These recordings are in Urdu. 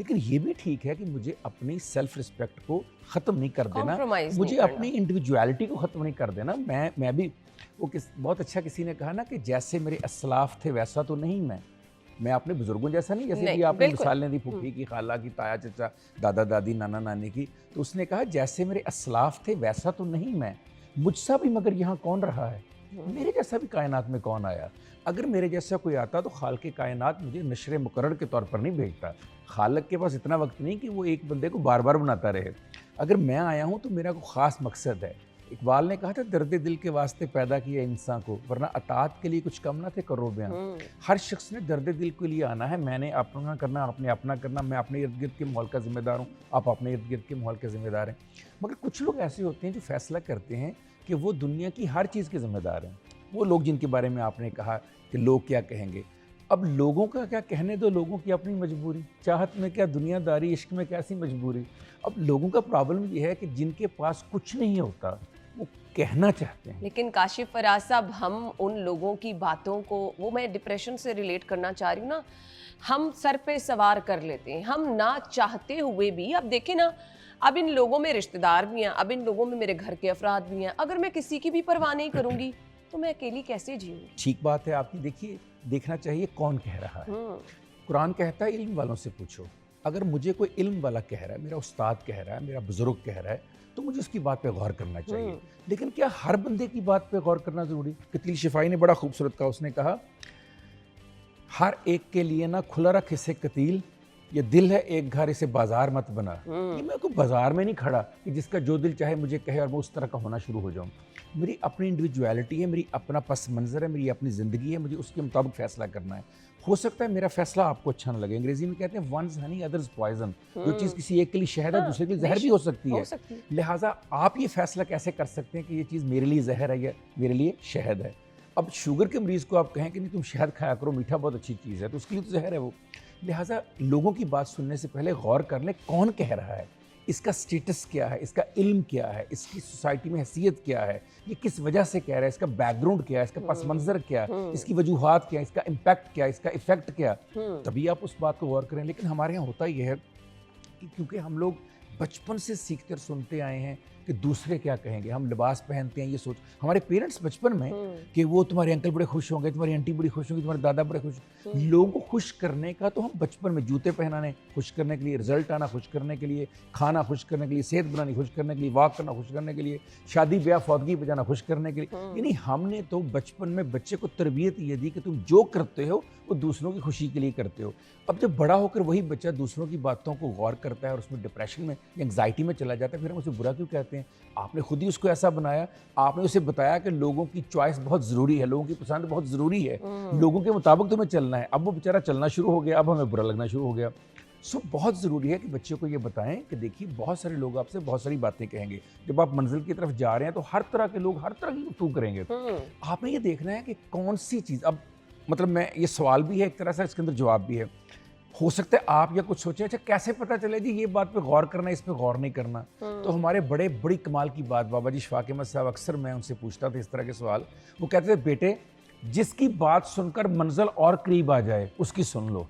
لیکن یہ بھی ٹھیک ہے کہ مجھے اپنی سیلف رسپیکٹ کو ختم نہیں کر دینا, Compromise مجھے نہیں اپنی انڈیویجویلٹی کو ختم نہیں کر دینا. میں بھی وہ بہت اچھا کسی نے کہا نا کہ جیسے میرے اسلاف تھے ویسا تو نہیں میں اپنے بزرگوں جیسا نہیں, جیسے کہ آپ نے مثالیں دی پھوپھی کی, خالہ کی, تایا چچا, دادا دادی, نانا نانی کی, تو اس نے کہا جیسے میرے اسلاف تھے ویسا تو نہیں میں, مجھ سا بھی مگر یہاں کون رہا ہے, میرے جیسا بھی کائنات میں کون آیا. اگر میرے جیسا کوئی آتا تو خالق کائنات مجھے نشر مقرر کے طور پر نہیں بھیجتا. خالق کے پاس اتنا وقت نہیں کہ وہ ایک بندے کو بار بار بناتا رہے. اگر میں آیا ہوں تو میرا کوئی خاص مقصد ہے. اقبال نے کہا تھا درد دل کے واسطے پیدا کیا انسان کو, ورنہ اطاعت کے لیے کچھ کم نہ تھے کرو بیان. ہر شخص نے درد دل کے لیے آنا ہے, میں نے اپنا کرنا, آپ نے اپنا کرنا, میں اپنے ارد گرد کے ماحول کا ذمہ دار ہوں, آپ اپنے ارد گرد کے ماحول کے ذمہ دار ہیں. مگر کچھ لوگ ایسے ہوتے ہیں جو فیصلہ کرتے ہیں کہ وہ دنیا کی ہر چیز کے ذمہ دار ہیں. وہ لوگ جن کے بارے میں آپ نے کہا کہ لوگ کیا کہیں گے, اب لوگوں کا کیا کہنے دو, لوگوں کی اپنی مجبوری, چاہت میں کیا دنیا داری, عشق میں کیسی مجبوری. اب لوگوں کا پرابلم یہ ہے کہ جن کے پاس کچھ نہیں ہوتا وہ کہنا چاہتے ہیں. لیکن کاشف فراز صاحب, ہم ان لوگوں کی باتوں کو, وہ میں ڈپریشن سے ریلیٹ کرنا چاہ رہی ہوں نا, ہم سر پہ سوار کر لیتے ہیں, ہم نہ چاہتے ہوئے بھی. اب دیکھیں نا, اب ان لوگوں میں رشتہ دار بھی ہیں, اب ان لوگوں میں میرے گھر کے افراد بھی ہیں, اگر میں کسی کی بھی پرواہ نہیں کروں گی تو میں اکیلی کیسے جیوں. ٹھیک بات ہے آپ کی. دیکھیے, دیکھنا چاہیے کون کہہ رہا ہے. قرآن کہتا ہے علم والوں سے پوچھو. اگر مجھے کوئی علم والا کہہ رہا ہے, میرا استاد کہہ رہا ہے, میرا بزرگ کہہ رہا ہے, تو مجھے اس کی بات پہ غور کرنا چاہیے. لیکن کیا ہر بندے کی بات پہ غور کرنا ضروری؟ قتیل شفائی نے بڑا خوبصورت کہا, اس نے کہا ہر ایک کے لیے نہ کھلا رکھ اسے قتیل, یہ دل ہے ایک گھر اسے بازار مت بنا. یہ میں کوئی بازار میں نہیں کھڑا کہ جس کا جو دل چاہے مجھے کہے اور میں اس طرح کا ہونا شروع ہو جاؤں. میری اپنی انڈیویجویلٹی ہے, میری اپنا پس منظر ہے, میری اپنی زندگی ہے, مجھے اس کے مطابق فیصلہ کرنا ہے. ہو سکتا ہے میرا فیصلہ آپ کو اچھا نہ لگے. انگریزی میں کہتے ہیں ونز ہنی ادرز پوائزن. جو چیز کسی ایک کے لیے شہد ہے دوسرے کے لیے زہر بھی ہو سکتی ہے. لہٰذا آپ یہ فیصلہ کیسے کر سکتے ہیں کہ یہ چیز میرے لیے زہر ہے یا میرے لیے شہد ہے. اب شوگر کے مریض کو آپ کہیں کہ نہیں تم شہد کھایا کرو, میٹھا بہت اچھی چیز ہے, تو اس کے لیے تو زہر ہے وہ. لہٰذا لوگوں کی بات سننے سے پہلے غور کر لیں کون کہہ رہا ہے, اس کا سٹیٹس کیا ہے, اس کا علم کیا ہے, اس کی سوسائٹی میں حیثیت کیا ہے, یہ کس وجہ سے کہہ رہا ہے, اس کا بیک گراؤنڈ کیا ہے, اس کا پس منظر کیا ہے, اس کی وجوہات کیا ہے, اس کا امپیکٹ کیا ہے, اس کا ایفیکٹ کیا, تبھی آپ اس بات کو غور کریں. لیکن ہمارے یہاں ہوتا یہ ہے کہ کیونکہ ہم لوگ بچپن سے سیکھتے اور سنتے آئے ہیں کہ دوسرے کیا کہیں گے, ہم لباس پہنتے ہیں یہ سوچ, ہمارے پیرنٹس بچپن میں کہ وہ تمہارے انکل بڑے خوش ہوں گے, تمہاری آنٹی بڑی خوش ہوں گی, تمہارے دادا بڑے خوش ہوں گے. لوگوں کو خوش کرنے کا تو ہم بچپن میں جوتے پہنانے خوش کرنے کے لیے, رزلٹ آنا خوش کرنے کے لیے, کھانا خوش کرنے کے لیے, صحت بنانی خوش کرنے کے لیے, واک کرنا خوش کرنے کے لیے, شادی بیاہ فوتگی پہ جانا خوش کرنے کے لیے. یعنی ہم نے تو بچپن میں بچے کو تربیت یہ دی کہ تم جو کرتے ہو وہ دوسروں کی خوشی کے لیے کرتے ہو. اب جب بڑا ہو کر وہی بچہ دوسروں کی باتوں کو غور کرتا ہے اور اس میں ڈپریشن میں یا انگزائٹی میں چلا جاتا ہے, پھر ہم اسے برا کیوں کہتے ہیں؟ آپ نے خود ہی اس کو ایسا بنایا, آپ نے اسے بتایا کہ لوگوں کی چوائس بہت ضروری ہے, لوگوں کی پسند بہت ضروری ہے, لوگوں کے مطابق تمہیں چلنا ہے. اب وہ بیچارہ چلنا شروع ہو گیا, اب ہمیں برا لگنا شروع ہو گیا. بہت ضروری ہے کہ بچے کو یہ بتائیں کہ دیکھیے بہت سارے لوگ آپ سے بہت ساری باتیں کہیں گے. جب آپ منزل کی طرف جا رہے ہیں تو ہر طرح کے لوگ ہر طرح کی گفتگو کریں گے. آپ نے یہ دیکھنا ہے کہ کون سی چیز, اب مطلب میں یہ سوال بھی ہے ایک طرح سے, اس کے اندر جواب بھی ہے. ہو سکتا ہے آپ یا کچھ سوچیں اچھا کیسے پتہ چلے جی یہ بات پہ غور کرنا ہے, اس پہ غور نہیں کرنا. تو ہمارے بڑی کمال کی بات بابا جی شفاق احمد صاحب, اکثر میں ان سے پوچھتا تھا اس طرح کے سوال. وہ کہتے تھے بیٹے جس کی بات سن کر منزل اور قریب آ جائے اس کی سن لو,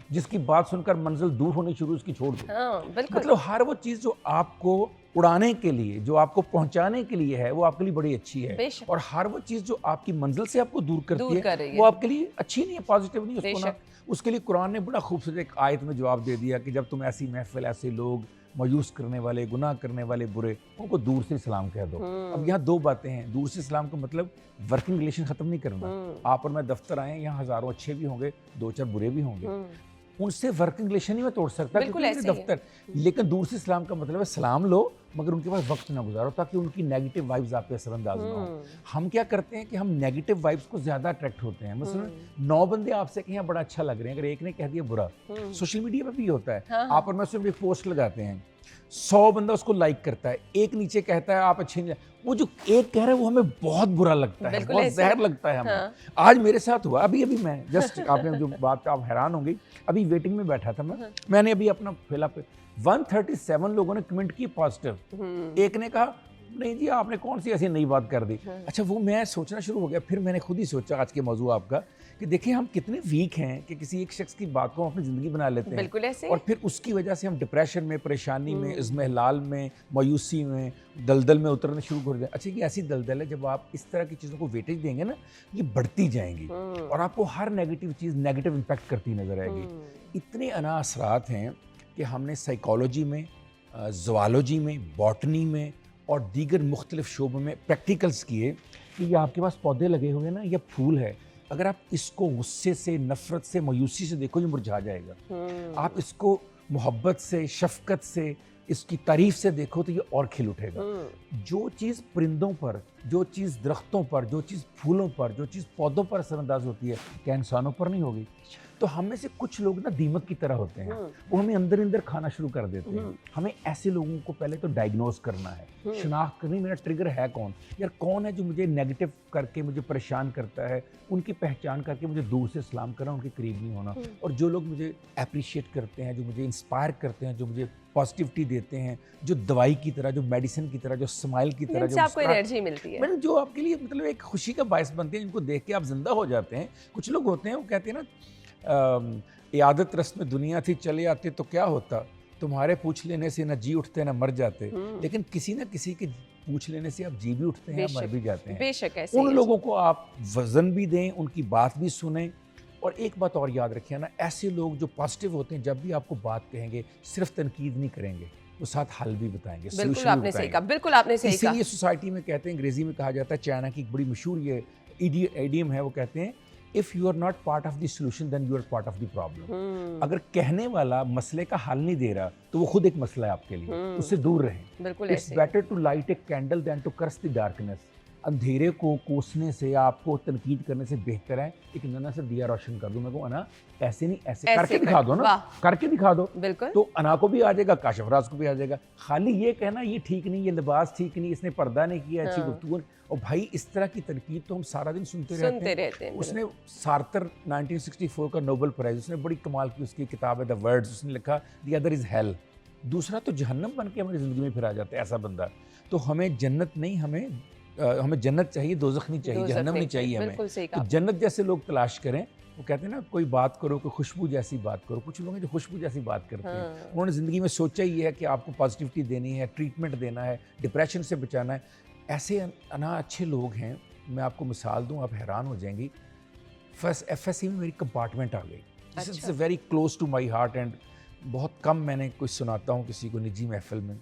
جس کی بات سن کر منزل دور ہونی شروع اس کی چھوڑ دو. مطلب ہر وہ چیز جو آپ کو اڑانے کے لیے, جو آپ کو پہنچانے کے لیے ہے, وہ آپ کے لیے بڑی اچھی ہے, اور ہر وہ چیز جو آپ کی منزل سے آپ کو دور کرتی ہے وہ آپ کے لیے اچھی نہیں ہے, پازیٹیو نہیں ہے. اس کو اس کے لیے قرآن نے بڑا خوبصورت ایک آیت میں جواب دے دیا کہ جب تم ایسی محفل, ایسے لوگ, مایوس کرنے والے, گناہ کرنے والے, برے, ان کو دور سے سلام کہہ دو. اب یہاں دو باتیں ہیں. دور سے سلام کا مطلب ورکنگ ریلیشن ختم نہیں کرنا. آپ اور میں دفتر آئے, یہاں ہزاروں اچھے بھی ہوں گے, دو چار برے بھی ہوں گے, ان سے ورکنگ ریلیشن ہی میں توڑ سکتا دفتر. لیکن دور سے سلام کا مطلب ہے سلام لو مگر ان کے پاس وقت نہ گزارو تاکہ ان کی نیگیٹو وائبز آپ پہ اثر انداز نہ ہو. ہم کیا کرتے ہیں کہ ہم نیگیٹو وائبز کو زیادہ اٹریکٹ ہوتے ہیں. مثلا 9 بندے آپ سے کہیں بڑا اچھا لگ رہے ہیں, اگر ایک نے کہہ دیا برا, سوشل میڈیا پہ بھی ہوتا ہے, آپ اور میں اس میں ایک پوسٹ لگاتے ہیں, 100 بندہ اس کو لائک کرتا ہے, ایک نیچے کہتا ہے آپ اچھے نہیں, وہ جو ایک کہہ رہا ہے وہ ہمیں بہت برا لگتا ہے, بہت زہر لگتا ہے ہمیں. آج میرے ساتھ ہوا, ابھی میں جسٹ, آپ نے جو بات آپ حیران ہوں گی, ابھی ویٹنگ میں بیٹھا تھا میں نے ابھی اپنا پھیلا پہ 137 لوگوں نے کمنٹ کی پازیٹیو. ایک نے کہا نہیں جی آپ نے کون سی ایسی نئی بات کر دی. اچھا وہ میں سوچنا شروع ہو گیا, پھر میں نے خود ہی سوچا آج کے موضوع آپ کا کہ کہ دیکھیں ہم کتنے ویک ہیں کہ کسی ایک شخص کی بات کو ہم اپنی زندگی بنا لیتے ہیں, بالکل ایسے اور پھر اس کی وجہ سے ہم ڈپریشن میں, پریشانی میں, اضمحلال میں, مایوسی میں, دلدل میں اترنا شروع کر دیں. اچھا یہ ایسی دلدل ہے جب آپ اس طرح کی چیزوں کو ویٹیج دیں گے نا, یہ بڑھتی جائیں گی اور آپ کو ہر نیگیٹو چیز نیگیٹو امپیکٹ کرتی نظر آئے گی. اتنے انا اثرات ہیں کہ ہم نے سائیکالوجی میں, زوالوجی میں, باٹنی میں اور دیگر مختلف شعبوں میں پریکٹیکلز کیے کہ یہ آپ کے پاس پودے لگے ہوئے ہیں نا, یہ پھول ہے, اگر آپ اس کو غصے سے, نفرت سے, مایوسی سے دیکھو یہ مرجھا جائے گا. آپ اس کو محبت سے, شفقت سے, اس کی تعریف سے دیکھو تو یہ اور کھل اٹھے گا. جو چیز پرندوں پر, جو چیز درختوں پر, جو چیز پھولوں پر, جو چیز پودوں پر اثر انداز ہوتی ہے, کیا انسانوں پر نہیں ہوگی؟ تو ہم میں سے کچھ لوگ نا دیمک کی طرح ہوتے ہیں, وہ ہمیں اندر اندر کھانا شروع کر دیتے ہیں. ہمیں ایسے لوگوں کو پہلے تو ڈائگنوز کرنا ہے, شناخت کرنی میرا ٹریگر ہے کون, یار کون ہے جو مجھے نیگیٹو کر کے مجھے پریشان کرتا ہے, ان کی پہچان کر کے مجھے دور سے سلام کرنا, ان کے قریب نہیں ہونا. اور جو لوگ مجھے اپریشیٹ کرتے ہیں, جو مجھے انسپائر کرتے ہیں, جو مجھے پازیٹیوٹی دیتے ہیں, جو دوائی کی طرح, جو میڈیسن کی طرح, جو اسمائل کی طرح, جو آپ کو انرجی ملتی ہے, جو آپ کے لیے مطلب ایک خوشی کا باعث بنتے ہیں, ان کو دیکھ کے آپ زندہ ہو جاتے ہیں. کچھ لوگ ہوتے ہیں وہ کہتے ہیں نا, عیادت رسم دنیا تھی چلے آتے تو کیا ہوتا, تمہارے پوچھ لینے سے نہ جی اٹھتے نہ مر جاتے, لیکن کسی نہ کسی کے پوچھ لینے سے آپ جی بھی اٹھتے ہیں, مر بھی جاتے ہیں. بے شک ایسے ان لوگوں کو آپ وزن بھی دیں, ان کی بات بھی سنیں. اور ایک بات اور یاد رکھیے نا, ایسے لوگ جو پازیٹیو ہوتے ہیں جب بھی آپ کو بات کہیں گے صرف تنقید نہیں کریں گے, وہ ساتھ حل بھی بتائیں گے, بالکل آپ نے صحیح کہا, بالکل آپ نے صحیح کہا. اسی لیے سوسائٹی میں کہتے ہیں, انگریزی میں کہا جاتا ہے, چائنا کی ایک بڑی مشہور یہ ایڈیم ہے, وہ کہتے ہیں if you are not part of the solution then you are part of the problem. اگر کہنے والا مسئلے کا حل نہیں دے رہا تو وہ خود ایک مسئلہ ہے آپ کے لیے, اس سے دور رہیں. بالکل It's better to light a candle than to curse the darkness. اندھیرے کو کوسنے سے, آپ کو تنقید کرنے سے بہتر ہے ایک ننا سے دیا روشن کر دوں. میں کہوں انا ایسے نہیں, ایسے کر کے دکھا دو نا, کر کے دکھا دو, تو انا کو بھی آ جائے گا, کاشف راز کو بھی آ جائے گا. خالی یہ کہنا یہ ٹھیک نہیں, یہ لباس ٹھیک نہیں, اس نے پردہ نہیں کیا, اچھی گفتگو. اور بھائی اس طرح کی تنقید تو ہم سارا دن سنتے رہتے ہیں. اس نے سارتر 1964 کا نوبل پرائز, اس نے بڑی کمال کی, اس کی کتاب ہے دا ورڈز, اس نے لکھا دی ادر از ہیل, دوسرا تو جہنم بن کے ہماری زندگی میں پھر آ جاتا ہے ایسا بندہ. تو ہمیں جنت نہیں, ہمیں جنت چاہیے, دوزخ نہیں چاہیے, جہنم نہیں چاہیے ہمیں. تو جنت جیسے لوگ تلاش کریں. وہ کہتے ہیں نا کوئی بات کرو, کوئی خوشبو جیسی بات کرو. کچھ لوگ ہیں جو خوشبو جیسی بات کرتے ہیں, انہوں نے زندگی میں سوچا یہ ہے کہ آپ کو پازیٹیوٹی دینی ہے, ٹریٹمنٹ دینا ہے, ڈپریشن سے بچانا ہے. ایسے انا اچھے لوگ ہیں. میں آپ کو مثال دوں, آپ حیران ہو جائیں گی. ایف ایس سی میں میری کمپارٹمنٹ آ گئی, this is very close to my heart, and بہت کم میں نے کچھ سناتا ہوں کسی کو نجی محفل میں.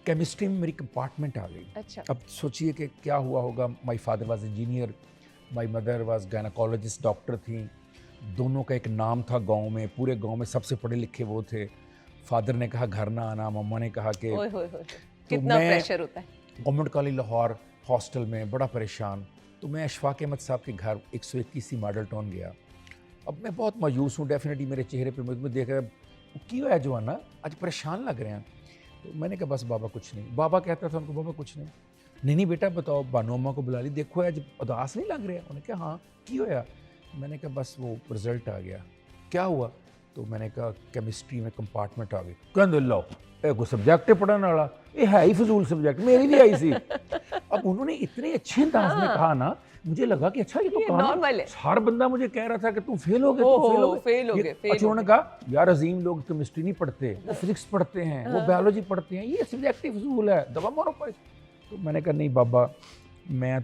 کیمسٹری میں میری کمپارٹمنٹ آ گئی. اب سوچئے کہ کیا ہوا ہوگا. My father was engineer, my mother was gynaecologist, doctor تھیں. دونوں کا ایک نام تھا گاؤں میں, پورے گاؤں میں سب سے پڑھے لکھے وہ تھے. فادر نے کہا گھر نہ آنا, مما نے کہا کہ کتنا پریشر ہوتا ہے. گورنمنٹ کالج لاہور ہاسٹل میں بڑا پریشان. تو میں اشفاق احمد صاحب کے گھر 121 ماڈل ٹاؤن گیا. اب میں بہت مایوس ہوں, ڈیفینیٹلی میرے چہرے پہ میں دیکھ رہا کی ہوا ہے جو ہے نا, آج پریشان لگ رہے ہیں. تو میں نے کہا بس بابا کچھ نہیں. بابا کہتا تھا ان کو بابا کچھ نہیں. نہیں بیٹا بتاؤ, بانو اماں کو بلا لی, دیکھو آج اداس نہیں لگ رہا. انہوں نے کہا ہاں کی ہوا. میں نے کہا بس وہ رزلٹ آ گیا. کیا ہوا؟ تو میں نے کہا کیمسٹری میں کمپارٹمنٹ آ گئی. کہنے لو کوئی سبجیکٹ پڑھنے والا, یہ ہے ہی فضول سبجیکٹ, میری بھی آئی سی. اب انہوں نے اتنے اچھے انداز میں کہا نا, مجھے لگا کہ اچھا یہ تو نارمل ہے. ہر بندہ مجھے کہہ رہا تھا کہ تم فیل ہو گئے, فیل ہو گئے. اچھا انہوں نے کہا یار عظیم لوگ کیمسٹری نہیں پڑھتے, وہ فزکس پڑھتے ہیں, وہ بایولوجی پڑھتے ہیں, یہ سبجیکٹ فضول ہے, دوا مارو پر. تو میں نے کہا نہیں بابا, میں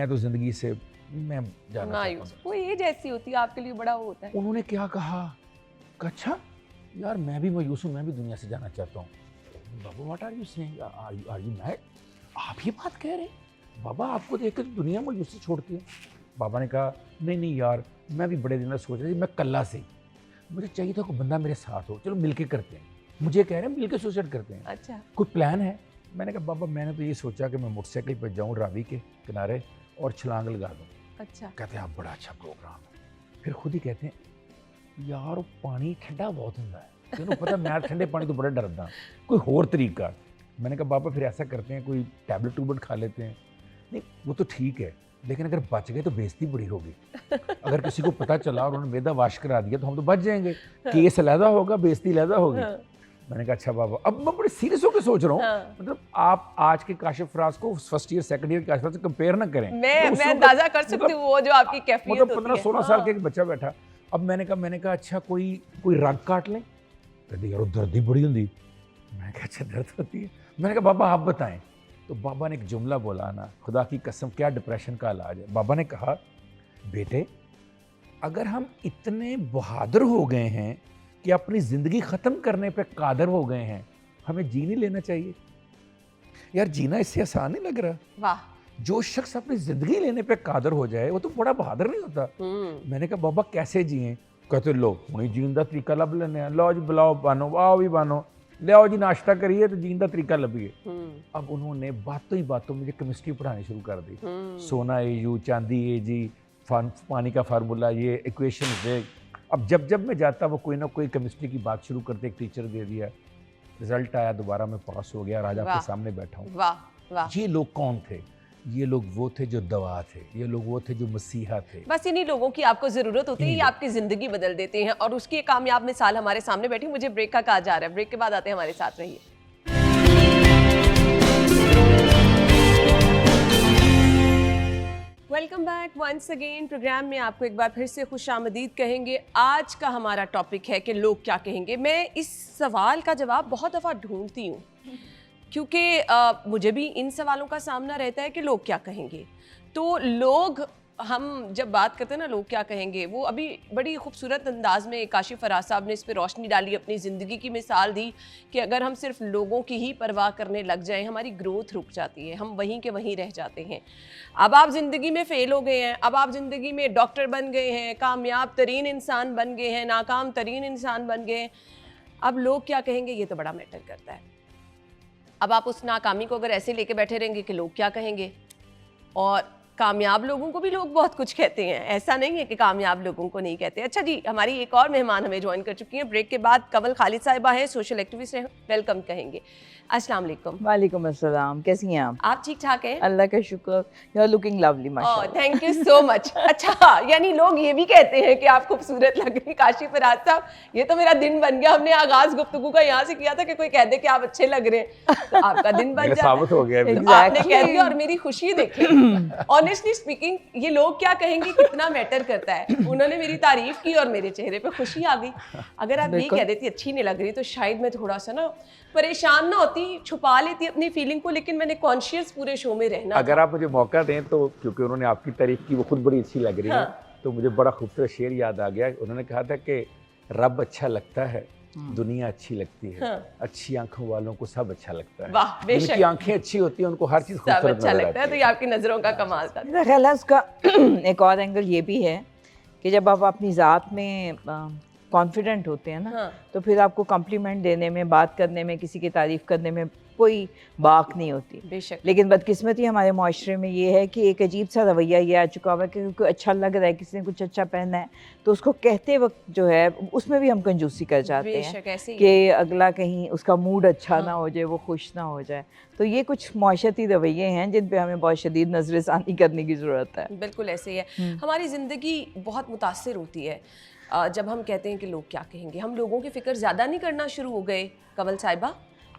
تو زندگی سے میں جانا چاہتا ہوں. وہ ایج ایسی ہوتی ہے آپ کے لیے, بڑا وہ ہوتا ہے. انہوں نے کیا کہا کہ اچھا یار میں بھی مایوس ہوں, میں بھی دنیا سے جانا چاہتا ہوں. بابا what are you saying, are you mad, آپ یہ بات کہہ رہے ہیں؟ بابا آپ کو دیکھ کے دنیا مایوسی چھوڑتی ہے. بابا نے کہا نہیں یار, میں بھی بڑے دن سوچ رہا تھا, میں کلّا سے مجھے چاہیے تھا کوئی بندہ میرے ساتھ ہو, چلو مل کے کرتے ہیں. مجھے کہہ رہے ہیں مل کے سوسائڈ کرتے ہیں. اچھا کوئی پلان ہے؟ میں نے کہا بابا میں نے تو یہ سوچا کہ میں موٹر سائیکل پہ جاؤں راوی کے کنارے اور چھلانگ لگا دوں. اچھا. کہتے ہیں آپ بڑا اچھا پروگرام ہے. پھر خود ہی کہتے ہیں یار پانی ٹھنڈا بہت ہوتا ہے, تینوں پتہ میں ٹھنڈے پانی تو بڑا ڈردا ہوں, کوئی اور طریقہ. میں نے کہا بابا پھر ایسا کرتے ہیں کوئی ٹیبلٹ کھا لیتے ہیں. نہیں وہ تو ٹھیک ہے, لیکن اگر بچ گئے تو بےزتی بڑی ہوگی. اگر کسی کو پتہ چلا اور انہوں نے میدا واش کرا دیا تو ہم تو بچ جائیں گے, کیس علیحدہ ہوگا, بےزتی علیحدہ ہوگی. میں نے کہا اچھا بابا. اب میں بڑے سیریس ہو کے سوچ رہا ہوں, مطلب آپ آج کے کاشف فراز کو first year second year Kashif Faraz سے کمپیئر نہ کریں. میں اندازہ کر سکتی ہوں وہ جو آپ کی کیفیت ہوتی ہے. مطلب 15-16 سال کا ایک بچہ بیٹھا. اب میں نے کہا اچھا کوئی رگ کاٹ لیں. کہتے یار درد ہی بڑی ہوتی. میں نے کہا اچھا درد ہوتی ہے. میں نے کہا بابا آپ بتائیں. تو بابا نے ایک جملہ بولا نا, خدا کی قسم کیا ڈپریشن کا علاج ہے. بابا نے کہا بیٹے اگر ہم اتنے بہادر ہو گئے ہیں کہ اپنی زندگی ختم کرنے پہ قادر ہو گئے ہیں, ہمیں جی نہیں لینا چاہیے. یار جینا اس سے آسان نہیں لگ رہا. واہ. جو شخص اپنی زندگی لینے پہ قادر ہو جائے وہ تو بڑا بہادر نہیں ہوتا. میں نے کہا بابا کیسے جیئیں؟ کہتے لو ہوں جین کا طریقہ لب لینے ہیں. لو جی بلاؤ بانو, آؤ بھی بانو, لے آؤ جی ناشتہ کریے تو جین کا طریقہ لبیے. اب انہوں نے باتوں ہی باتوں مجھے کیمسٹری پڑھانی شروع کر دی. سونا اے یو, چاندی اے جی, پانی کا فارمولا, یہ ایکویشن ہے. اب جب میں جاتا وہ کوئی نہ کوئی کیمسٹری کی بات شروع کرتے, ایک ٹیچر دے دیا, رزلٹ آیا, دوبارہ میں پاس ہو گیا اور آج آپ کے سامنے بیٹھا ہوں. یہ لوگ کون تھے؟ یہ لوگ وہ تھے جو دوا تھے, یہ لوگ وہ تھے جو مسیحا تھے. بس انہی لوگوں کی آپ کو ضرورت ہوتی ہے, یہ آپ کی زندگی بدل دیتے ہیں, اور اس کی ایک کامیاب مثال ہمارے سامنے بیٹھی. مجھے بریک کا کہا جا رہا ہے, بریک کے بعد آتے ہیں, ہمارے ساتھ رہیے. Welcome back once again. Programme میں آپ کو ایک بار پھر سے خوش آمدید کہیں گے. آج کا ہمارا ٹاپک ہے کہ لوگ کیا کہیں گے. میں اس سوال کا جواب بہت دفعہ ڈھونڈتی ہوں کیونکہ مجھے بھی ان سوالوں کا سامنا رہتا ہے کہ لوگ کیا کہیں گے. تو لوگ, ہم جب بات کرتے ہیں نا لوگ کیا کہیں گے, وہ ابھی بڑی خوبصورت انداز میں کاشف فراز صاحب نے اس پہ روشنی ڈالی, اپنی زندگی کی مثال دی کہ اگر ہم صرف لوگوں کی ہی پرواہ کرنے لگ جائیں ہماری گروتھ رک جاتی ہے, ہم وہیں کے وہیں رہ جاتے ہیں. اب آپ زندگی میں فیل ہو گئے ہیں, اب آپ زندگی میں ڈاکٹر بن گئے ہیں, کامیاب ترین انسان بن گئے ہیں, ناکام ترین انسان بن گئے ہیں, اب لوگ کیا کہیں گے یہ تو بڑا میٹر کرتا ہے. اب آپ اس ناکامی کو اگر ایسے لے کے بیٹھے رہیں گے کہ لوگ کیا کہیں گے, اور کامیاب لوگوں کو بھی لوگ بہت کچھ کہتے ہیں, ایسا نہیں ہے کہ کامیاب لوگوں کو نہیں کہتے. اچھا جی, ہماری ایک اور مہمان ہمیں جوائن کر چکی ہیں. بریک کے بعد کنول خالد صاحبہ ہیں, سوشل ایکٹیوسٹ ہیں, ویلکم کہیں گے. السلام علیکم. وعلیکم السلام, کیسی ہیں آپ؟ ٹھیک ٹھاک ہیں, اللہ کا شکر. یو آر لکنگ لولی ماشاءاللہ. تھینک یو سو مچ. اچھا, یعنی لوگ یہ بھی کہتے ہیں کہ آپ خوبصورت لگ رہی ہیں. کاشف فراز صاحب, یہ تو میرا دن بن گیا. ہم نے آغاز گفتگو کا یہاں سے کیا تھا کہ کوئی کہہ دے کہ آپ اچھے لگ رہے ہیں, تو آپ کا دن بن جاتا ہے. ثابت ہو گیا آپ نے کہہ دیا, اور میری خوشی دیکھیں. آنیسٹلی اسپیکنگ, یہ لوگ کیا کہیں گے کتنا میٹر کرتا ہے. انہوں نے میری تعریف کی اور میرے چہرے پہ خوشی آ گئی. اگر آپ یہ کہہ دیتی اچھی نہیں لگ رہی تو شاید میں تھوڑا سا نا پریشان نہ ہوتی, چھپا لیتی اپنی فیلنگ کو, لیکن میں نے کانشیس پورے شو میں رہنا. اگر آپ مجھے موقع دیں تو, کیونکہ انہوں نے آپ کی تعریف کی, وہ خود بڑی اچھی لگ رہی ہے, تو مجھے بڑا خوبصورت شعر یاد آ گیا. انہوں نے کہا تھا کہ رب اچھا لگتا ہے, دنیا اچھی لگتی ہے, اچھی آنکھوں والوں کو سب اچھا لگتا ہے. جن کی آنکھیں اچھی ہوتی ہیں ان کو ہر چیز خوبصورت اچھا لگتا ہے. تو یہ آپ کی نظروں کا کمال تھا. میرا خیال ہے اس کا ایک اور اینگل یہ بھی ہے کہ جب آپ اپنی ذات میں کانفیڈنٹ ہوتے ہیں نا, تو پھر آپ کو کمپلیمنٹ دینے میں, بات کرنے میں, کسی کی تعریف کرنے میں کوئی باک نہیں ہوتی. بے شک. لیکن بدقسمتی ہمارے معاشرے میں یہ ہے کہ ایک عجیب سا رویہ یہ آ چکا ہوا ہے کہ کوئی اچھا لگ رہا ہے, کسی نے کچھ اچھا پہنا ہے, تو اس کو کہتے وقت جو ہے اس میں بھی ہم کنجوسی کر جاتے ہیں کہ اگلا کہیں اس کا موڈ اچھا نہ ہو جائے, وہ خوش نہ ہو جائے. تو یہ کچھ معاشرتی رویے ہیں جن پہ ہمیں بہت شدید نظر ثانی کرنے کی ضرورت ہے. بالکل ایسے ہی ہے. ہماری زندگی بہت متاثر ہوتی ہے جب ہم کہتے ہیں کہ لوگ کیا کہیں گے. ہم لوگوں کی فکر زیادہ نہیں کرنا شروع ہو گئے کنول صاحبہ؟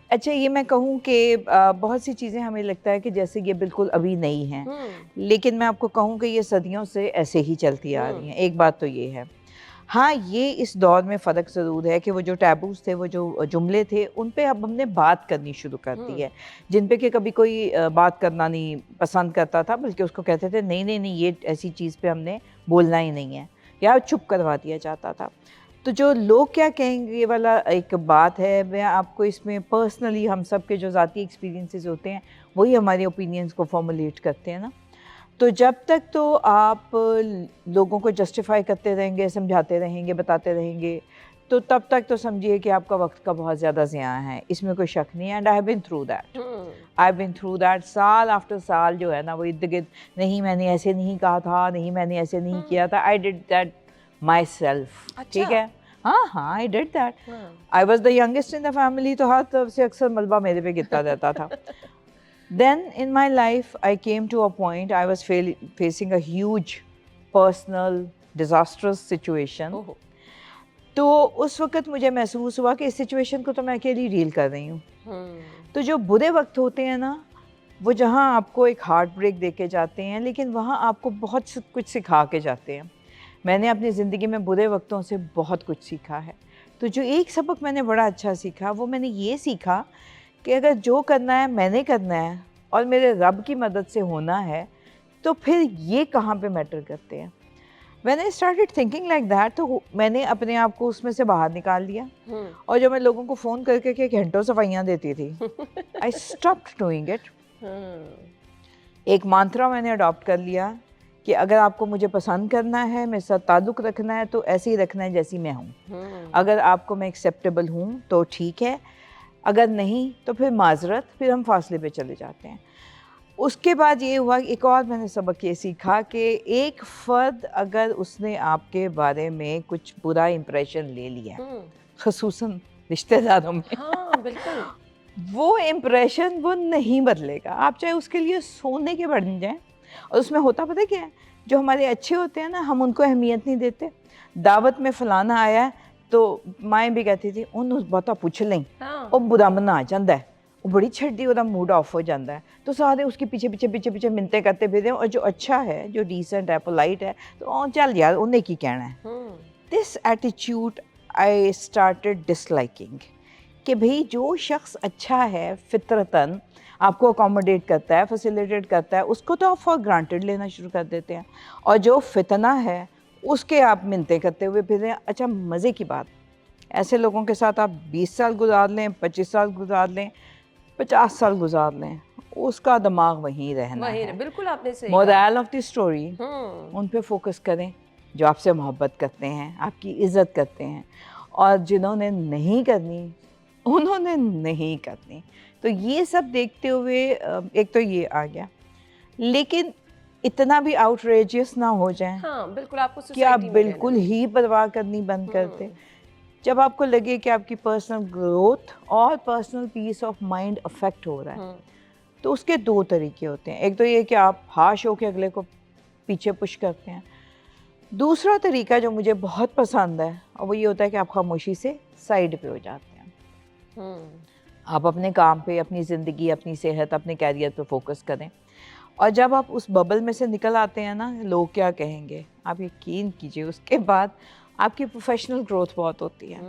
اچھا, یہ میں کہوں کہ بہت سی چیزیں ہمیں لگتا ہے کہ جیسے یہ بالکل ابھی نہیں ہیں, لیکن میں آپ کو کہوں کہ یہ صدیوں سے ایسے ہی چلتی آ رہی ہیں. ایک بات تو یہ ہے. ہاں, یہ اس دور میں فرق ضرور ہے کہ وہ جو ٹیبوز تھے, وہ جو جملے تھے, ان پہ اب ہم نے بات کرنی شروع کر دی ہے, جن پہ کہ کبھی کوئی بات کرنا نہیں پسند کرتا تھا, بلکہ اس کو کہتے تھے نہیں نہیں نہیں, یہ ایسی چیز پہ ہم نے بولنا ہی نہیں ہے, یا چپ کروا دیا جاتا تھا. تو جو لوگ کیا کہیں گے والا ایک بات ہے, میں آپ کو اس میں پرسنلی ہم سب کے جو ذاتی ایکسپیرینسز ہوتے ہیں وہی ہمارے اوپینینز کو فارمولیٹ کرتے ہیں نا. تو جب تک تو آپ لوگوں کو جسٹیفائی کرتے رہیں گے, سمجھاتے رہیں گے, بتاتے رہیں گے, تو تب تک تو سمجھیے کہ آپ کا وقت کا بہت زیادہ ضیاع ہے, اس میں کوئی شک نہیں ہے. And I been through that سال آفٹر سال جو ہے نا, وہ ارد گرد, نہیں میں نے ایسے نہیں کہا تھا, نہیں میں نے ایسے نہیں کیا تھا, I did that my self. ٹھیک ہے, ہاں I did that. I was the youngest in the family, تو ہر طرف سے اکثر ملبہ میرے پہ گرتا رہتا تھا. Then in my life I came to a point I was facing a huge personal disastrous situation. تو اس وقت مجھے محسوس ہوا کہ اس سچویشن کو تو میں اکیلی ڈیل کر رہی ہوں. تو جو برے وقت ہوتے ہیں نا وہ جہاں آپ کو ایک ہارٹ بریک دے کے جاتے ہیں لیکن وہاں آپ کو بہت کچھ سکھا کے جاتے ہیں. میں نے اپنی زندگی میں برے وقتوں سے بہت کچھ سیکھا ہے. تو جو ایک سبق میں نے بڑا اچھا سیکھا وہ میں نے یہ سیکھا کہ اگر جو کرنا ہے میں نے کرنا ہے اور میرے رب کی مدد سے ہونا ہے تو پھر یہ کہاں پہ میٹر کرتے ہیں. When I started thinking like that تو میں نے اپنے آپ کو اس میں سے باہر نکال دیا. اور جو میں لوگوں کو فون کر کے گھنٹوں صفائیاں دیتی تھی I stopped doing it. ایک مانترا میں نے اڈاپٹ کر لیا کہ اگر آپ کو مجھے پسند کرنا ہے میرے ساتھ تعلق رکھنا ہے تو ایسے ہی رکھنا ہے جیسی میں ہوں. اگر آپ کو میں ایکسیپٹیبل ہوں تو ٹھیک ہے, اگر نہیں تو پھر معذرت, پھر ہم فاصلے پہ چلے جاتے ہیں. اس کے بعد یہ ہوا ایک اور میں نے سبق یہ سیکھا کہ ایک فرد اگر اس نے آپ کے بارے میں کچھ برا امپریشن لے لیا خصوصاً رشتہ داروں میں, وہ امپریشن وہ نہیں بدلے گا. آپ چاہے اس کے لیے سونے کے بن جائیں. اور اس میں ہوتا پتہ کیا ہے, جو ہمارے اچھے ہوتے ہیں نا ہم ان کو اہمیت نہیں دیتے. دعوت میں فلانا آیا ہے تو مائیں بھی کہتی تھی انہوں بہتا پوچھ لیں اور برا منا آ جاتا ہے, وہ بڑی چھٹی وہ موڈ آف ہو جاتا ہے. تو سارے اس کے پیچھے منتیں کرتے پھرتے ہیں. اور جو اچھا ہے جو ڈیسنٹ ہے پولائٹ ہے تو چل یار انہیں کی کہنا ہے. دس ایٹیچیوڈ آئی اسٹارٹیڈ ڈس لائکنگ کہ بھئی جو شخص اچھا ہے فطرتاً آپ کو اکوموڈیٹ کرتا ہے فیسیلیٹیٹ کرتا ہے اس کو تو آپ فار گرانٹیڈ لینا شروع کر دیتے ہیں. اور جو فتنہ ہے اس کے آپ منتیں کرتے ہوئے پھر رہے ہیں. اچھا مزے کی بات, ایسے لوگوں کے ساتھ آپ 20 سال گزار لیں 25 سال گزار لیں 50 سال گزار لیں اس کا دماغ وہیں رہنا ہے. بالکل آپ نے صحیح. مورال آف دی اسٹوری, ان پہ فوکس کریں جو آپ سے محبت کرتے ہیں آپ کی عزت کرتے ہیں, اور جنہوں نے نہیں کرنی انہوں نے نہیں کرنی. تو یہ سب دیکھتے ہوئے ایک تو یہ آ گیا, لیکن اتنا بھی آؤٹ ریجیس نہ ہو جائیں بالکل آپ کو کہ آپ بالکل ہی پرواہ کرنی بند کر دیں. جب آپ کو لگے کہ آپ کی پرسنل گروتھ اور personal peace of mind affect ہو رہا ہے تو اس کے دو طریقے ہوتے ہیں. ایک تو یہ کہ آپ ہاش ہو کے اگلے کو پیچھے پش کرتے ہیں. دوسرا طریقہ جو مجھے بہت پسند ہے اور وہ یہ ہوتا ہے کہ آپ خاموشی سے سائڈ پہ ہو جاتے ہیں. آپ اپنے کام پہ اپنی زندگی اپنی صحت اپنے کیریئر پہ فوکس کریں. اور جب آپ اس ببل میں سے نکل آتے ہیں نا لوگ کیا کہیں گے آپ یقین کیجئے اس کے بعد آپ کی پروفیشنل گروتھ بہت ہوتی ہے.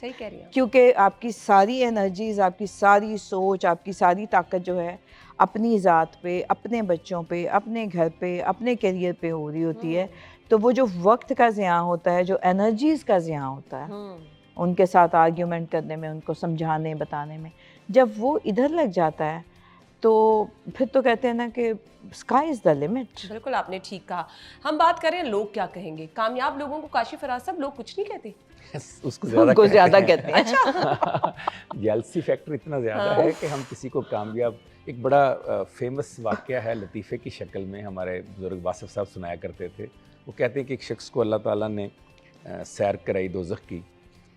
صحیح کہہ رہی ہیں. کیونکہ آپ کی ساری انرجیز آپ کی ساری سوچ آپ کی ساری طاقت جو ہے اپنی ذات پہ اپنے بچوں پہ اپنے گھر پہ اپنے کیریئر پہ ہو رہی ہوتی ہے. تو وہ جو وقت کا ضیاع ہوتا ہے جو انرجیز کا ضیاع ہوتا ہے ان کے ساتھ آرگیومنٹ کرنے میں ان کو سمجھانے بتانے میں, جب وہ ادھر لگ جاتا ہے تو پھر تو کہتے ہیں نا کہ اسکائی از دا لمٹ. بالکل آپ نے ٹھیک کہا. ہم بات کریں لوگ کیا کہیں گے. کامیاب لوگوں کو کاشف فراز صاحب لوگ کچھ نہیں کہتے, اس کو زیادہ کہتے ہیں. جیلسی فیکٹر اتنا زیادہ ہے کہ ہم کسی کو کامیاب, ایک بڑا فیمس واقعہ ہے لطیفے کی شکل میں ہمارے بزرگ واصف صاحب سنایا کرتے تھے. وہ کہتے ہیں کہ ایک شخص کو اللہ تعالیٰ نے سیر کرائی دوزخ کی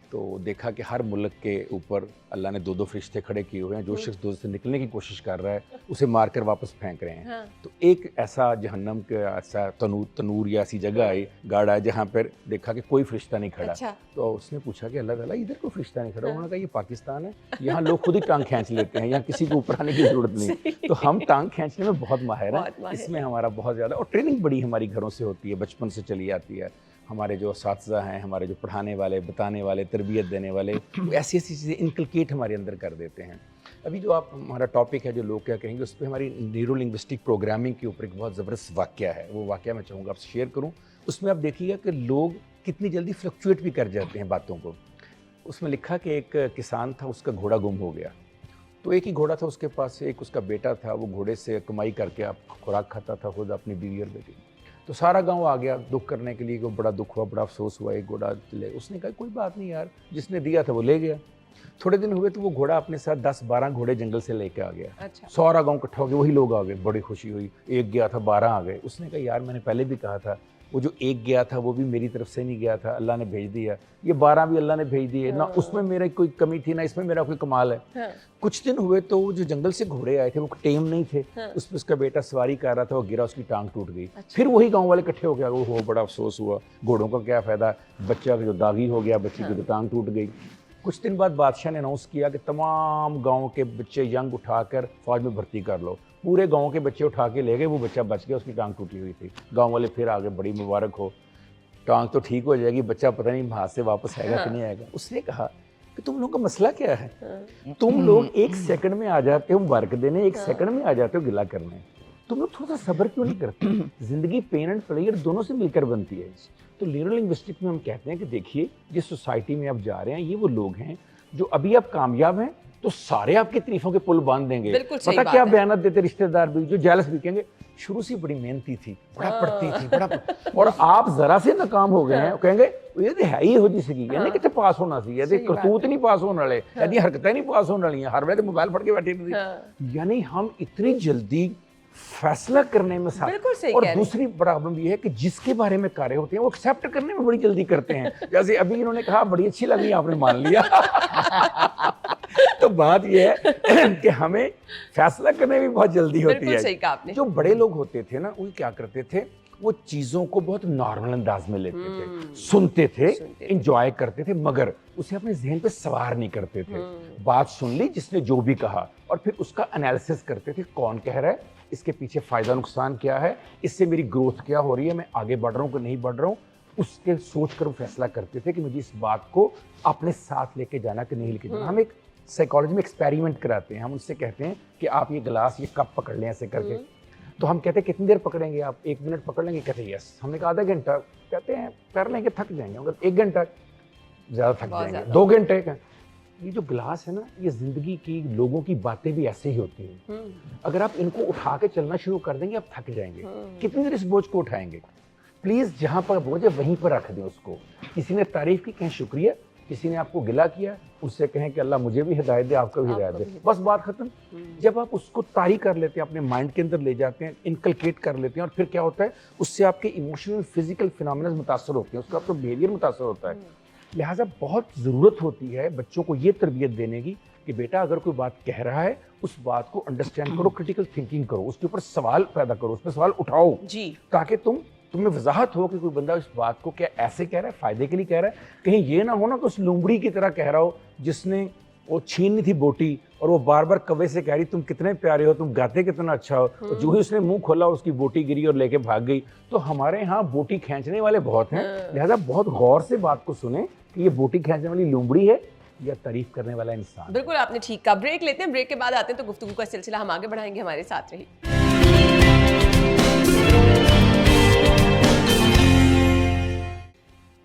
تو دیکھا کہ ہر ملک کے اوپر اللہ نے 2 فرشتے کھڑے کیے ہوئے ہیں. جو شخص دوزخ سے نکلنے کی کوشش کر رہا ہے اسے مار کر واپس پھینک رہے ہیں. تو ایک ایسا جہنم کا ایسا تنور یا ایسی جگہ آئی گاڑ ہے جہاں پر دیکھا کہ کوئی فرشتہ نہیں کھڑا. تو اس نے پوچھا کہ اللہ تعالیٰ ادھر کوئی فرشتہ نہیں کھڑا. انہوں نے کہا یہ پاکستان ہے, یہاں لوگ خود ہی ٹانگ کھینچ لیتے ہیں, یہاں کسی کو اوپر آنے کی ضرورت نہیں. تو ہم ٹانگ کھینچنے میں بہت ماہر ہیں, اس میں ہمارا بہت زیادہ, اور ٹریننگ بڑی ہماری گھروں سے ہوتی ہے, بچپن سے چلی آتی ہے. ہمارے جو اساتذہ ہیں ہمارے جو پڑھانے والے بتانے والے تربیت دینے والے وہ ایسی ایسی چیزیں انکلکیٹ ہمارے اندر کر دیتے ہیں. ابھی جو آپ ہمارا ٹاپک ہے جو لوگ کیا کہیں گے اس پہ ہماری نیورو لنگوسٹک پروگرامنگ کے اوپر ایک بہت زبردست واقعہ ہے. وہ واقعہ میں چاہوں گا آپ سے شیئر کروں. اس میں آپ دیکھیے گا کہ لوگ کتنی جلدی فلکچویٹ بھی کر جاتے ہیں باتوں کو. اس میں لکھا کہ ایک کسان تھا, اس کا گھوڑا گم ہو گیا. تو ایک ہی گھوڑا تھا اس کے پاس, ایک اس کا بیٹا تھا, وہ گھوڑے سے کمائی کر کے آپ خوراک کھاتا تھا خود اپنی بیوی اور بیٹی. تو سارا گاؤں آ گیا دکھ کرنے کے لیے کہ بڑا دکھ ہوا بڑا افسوس ہوا ایک گھوڑا لے. اس نے کہا کوئی بات نہیں یار, جس نے دیا تھا وہ لے گیا. تھوڑے دن ہوئے تو وہ گھوڑا اپنے ساتھ 10-12 گھوڑے جنگل سے لے کے آ گیا. سارا گاؤں اکٹھا ہو گیا, وہی لوگ آ گئے, بڑی خوشی ہوئی, ایک گیا تھا 12 آ گئے. اس نے کہا یار میں نے پہلے بھی کہا تھا وہ جو ایک گیا تھا وہ بھی میری طرف سے نہیں گیا تھا, اللہ نے بھیج دیا. یہ 12 بھی اللہ نے بھیج دیے, نہ اس میں میرا کوئی کمی تھی نہ اس میں میرا کوئی کمال ہے. کچھ دن ہوئے تو جو جنگل سے گھوڑے آئے تھے وہ ٹیم نہیں تھے, اس پہ اس کا بیٹا سواری کر رہا تھا, وہ گرا, اس کی ٹانگ ٹوٹ گئی. پھر وہی گاؤں والے اکٹھے ہو گیا, وہ ہو بڑا افسوس ہوا, گھوڑوں کا کیا فائدہ, بچہ جو داغی ہو گیا, بچے کی تو ٹانگ ٹوٹ گئی. کچھ دن بعد بادشاہ نے اناؤنس کیا کہ تمام گاؤں کے بچے ینگ اٹھا کر فوج میں بھرتی کر لو. پورے گاؤں کے بچے اٹھا کے لے گئے, وہ بچہ بچ گیا, اس کی ٹانگ ٹوٹی ہوئی تھی. گاؤں والے پھر آگے, بڑی مبارک ہو, ٹانگ تو ٹھیک ہو جائے گی, بچہ پتہ نہیں ہاتھ سے واپس آئے گا کہ نہیں آئے گا. اس نے کہا کہ تم لوگوں کا مسئلہ کیا ہے, تم لوگ 1 سیکنڈ میں آ جاتے ہو مبارک دینے, 1 سیکنڈ میں آ جاتے ہو گلا کرنے, تم لوگ تھوڑا سا صبر کیوں نہیں کرتے؟ زندگی پین اینڈ پلیئر دونوں سے مل کر بنتی ہے. تو نیورو لنگوسٹک میں ہم کہتے ہیں کہ دیکھیے جس سوسائٹی میں آپ جا رہے ہیں یہ وہ لوگ ہیں جو ابھی آپ کامیاب ہیں تو سارے آپ کی تعریفوں کے پل باندھ دیں گے. پتہ کیا بیانات دیتے رشتہ دار بھی, جو جیلس بھی, کہیں گے شروع سے بڑی محنتی تھی, بڑا پڑھتی تھی, بڑا اور آپ ذرا سے ناکام ہو گئے ہیں, کہیں گے یہ تو ہے ہی ہو جی سکی, یعنی کہ پاس ہونا سی, یہ کرتوت نہیں پاس ہونے والے, یعنی حرکتیں نہیں پاس ہونے والی ہیں, ہر وقت موبائل پڑھ کے بیٹھے ہوئے. یعنی ہم اتنی جلدی فیصلہ کرنے میں ساتھ, اور دوسری پرابلم یہ ہے کہ جس کے بارے میں کہہ رہے ہوتے ہیں وہ ایکسیپٹ کرنے میں بڑی جلدی کرتے ہیں. جیسے ابھی انہوں نے کہا بڑی اچھی لگی, آپ نے مان لیا. تو بات یہ ہے کہ ہمیں فیصلہ کرنے میں بہت جلدی ہوتی ہے. جو بڑے لوگ ہوتے تھے نا, وہ کیا کرتے تھے, وہ چیزوں کو بہت نارمل انداز میں لیتے تھے, سنتے تھے, انجوائے کرتے تھے, مگر اسے اپنے ذہن پہ سوار نہیں کرتے تھے. بات سن لی جس نے جو بھی کہا, اور پھر اس کا انالیسس کرتے تھے, کون کہہ رہا ہے, اس کے پیچھے فائدہ نقصان کیا ہے, اس سے میری گروتھ کیا ہو رہی ہے, میں آگے بڑھ رہا ہوں کہ نہیں بڑھ رہا ہوں. اس کے سوچ کر وہ فیصلہ کرتے تھے کہ مجھے اس بات کو اپنے ساتھ لے کے جانا کہ نہیں لے کے جانا. ہم ایک سائیکالوجی میں ایکسپیریمنٹ کراتے ہیں, ہم ان سے کہتے ہیں کہ آپ یہ گلاس, یہ کپ پکڑ لیں ایسے کر کے. تو ہم کہتے ہیں کتنی دیر پکڑیں گے آپ, 1 منٹ پکڑ لیں گے, کہتے ہیں یس. ہم نے کہا آدھا گھنٹہ, کہتے ہیں کر لیں گے, تھک جائیں گے. مگر 1 گھنٹہ زیادہ تھک جائیں گے, 2 گھنٹے کا. یہ جو گلاس ہے نا, یہ زندگی کی لوگوں کی باتیں بھی ایسے ہی ہوتی ہیں. اگر آپ ان کو اٹھا کے چلنا شروع کر دیں گے آپ تھک جائیں گے. کتنی دیر اس بوجھ کو اٹھائیں گے؟ پلیز جہاں پر بوجھ ہے وہیں پر رکھ دیں اس کو. کسی نے تعریف کی, کہیں شکریہ. کسی نے آپ کو گلا کیا, اس سے کہیں کہ اللہ مجھے بھی ہدایت دے, آپ کو بھی ہدایت دے, بس بات ختم. جب آپ اس کو طاری کر لیتے ہیں, اپنے مائنڈ کے اندر لے جاتے ہیں, انکلکیٹ کر لیتے ہیں, اور پھر کیا ہوتا ہے, اس سے آپ کے ایموشنل فزیکل فینومیناز متاثر ہوتے ہیں, اس کا آپ کا بیہیویئر متاثر ہوتا ہے. لہٰذا بہت ضرورت ہوتی ہے بچوں کو یہ تربیت دینے کی کہ بیٹا اگر کوئی بات کہہ رہا ہے اس بات کو انڈرسٹینڈ کرو, کریٹیکل تھنکنگ کرو, اس کے اوپر سوال پیدا کرو, اس پہ سوال اٹھاؤ, تاکہ تمہیں وضاحت ہو کہ کوئی بندہ اس بات کو کیا ایسے کہہ رہا ہے, فائدے کے لیے کہہ رہا ہے. کہیں یہ نہ ہو نا کہ اس لومڑی کی طرح کہہ رہا ہو جس نے وہ چھینی تھی بوٹی, اور وہ بار بار کوے سے کہہ رہی تم کتنے پیارے ہو, تم گاتے کتنا اچھا ہو, اور جو ہی اس نے منہ کھولا اس کی بوٹی گری اور لے کے بھاگ گئی. تو ہمارے ہاں بوٹی کھینچنے والے بہت ہیں, لہٰذا بہت غور سے بات کو سنیں کہ یہ بوٹی کھینچنے والی لومڑی ہے یا تعریف کرنے والا انسان. بالکل آپ نے ٹھیک کہا. بریک لیتے ہیں, بریک کے بعد آتے ہیں تو گفتگو کا سلسلہ ہم آگے بڑھائیں گے, ہمارے ساتھ رہیے.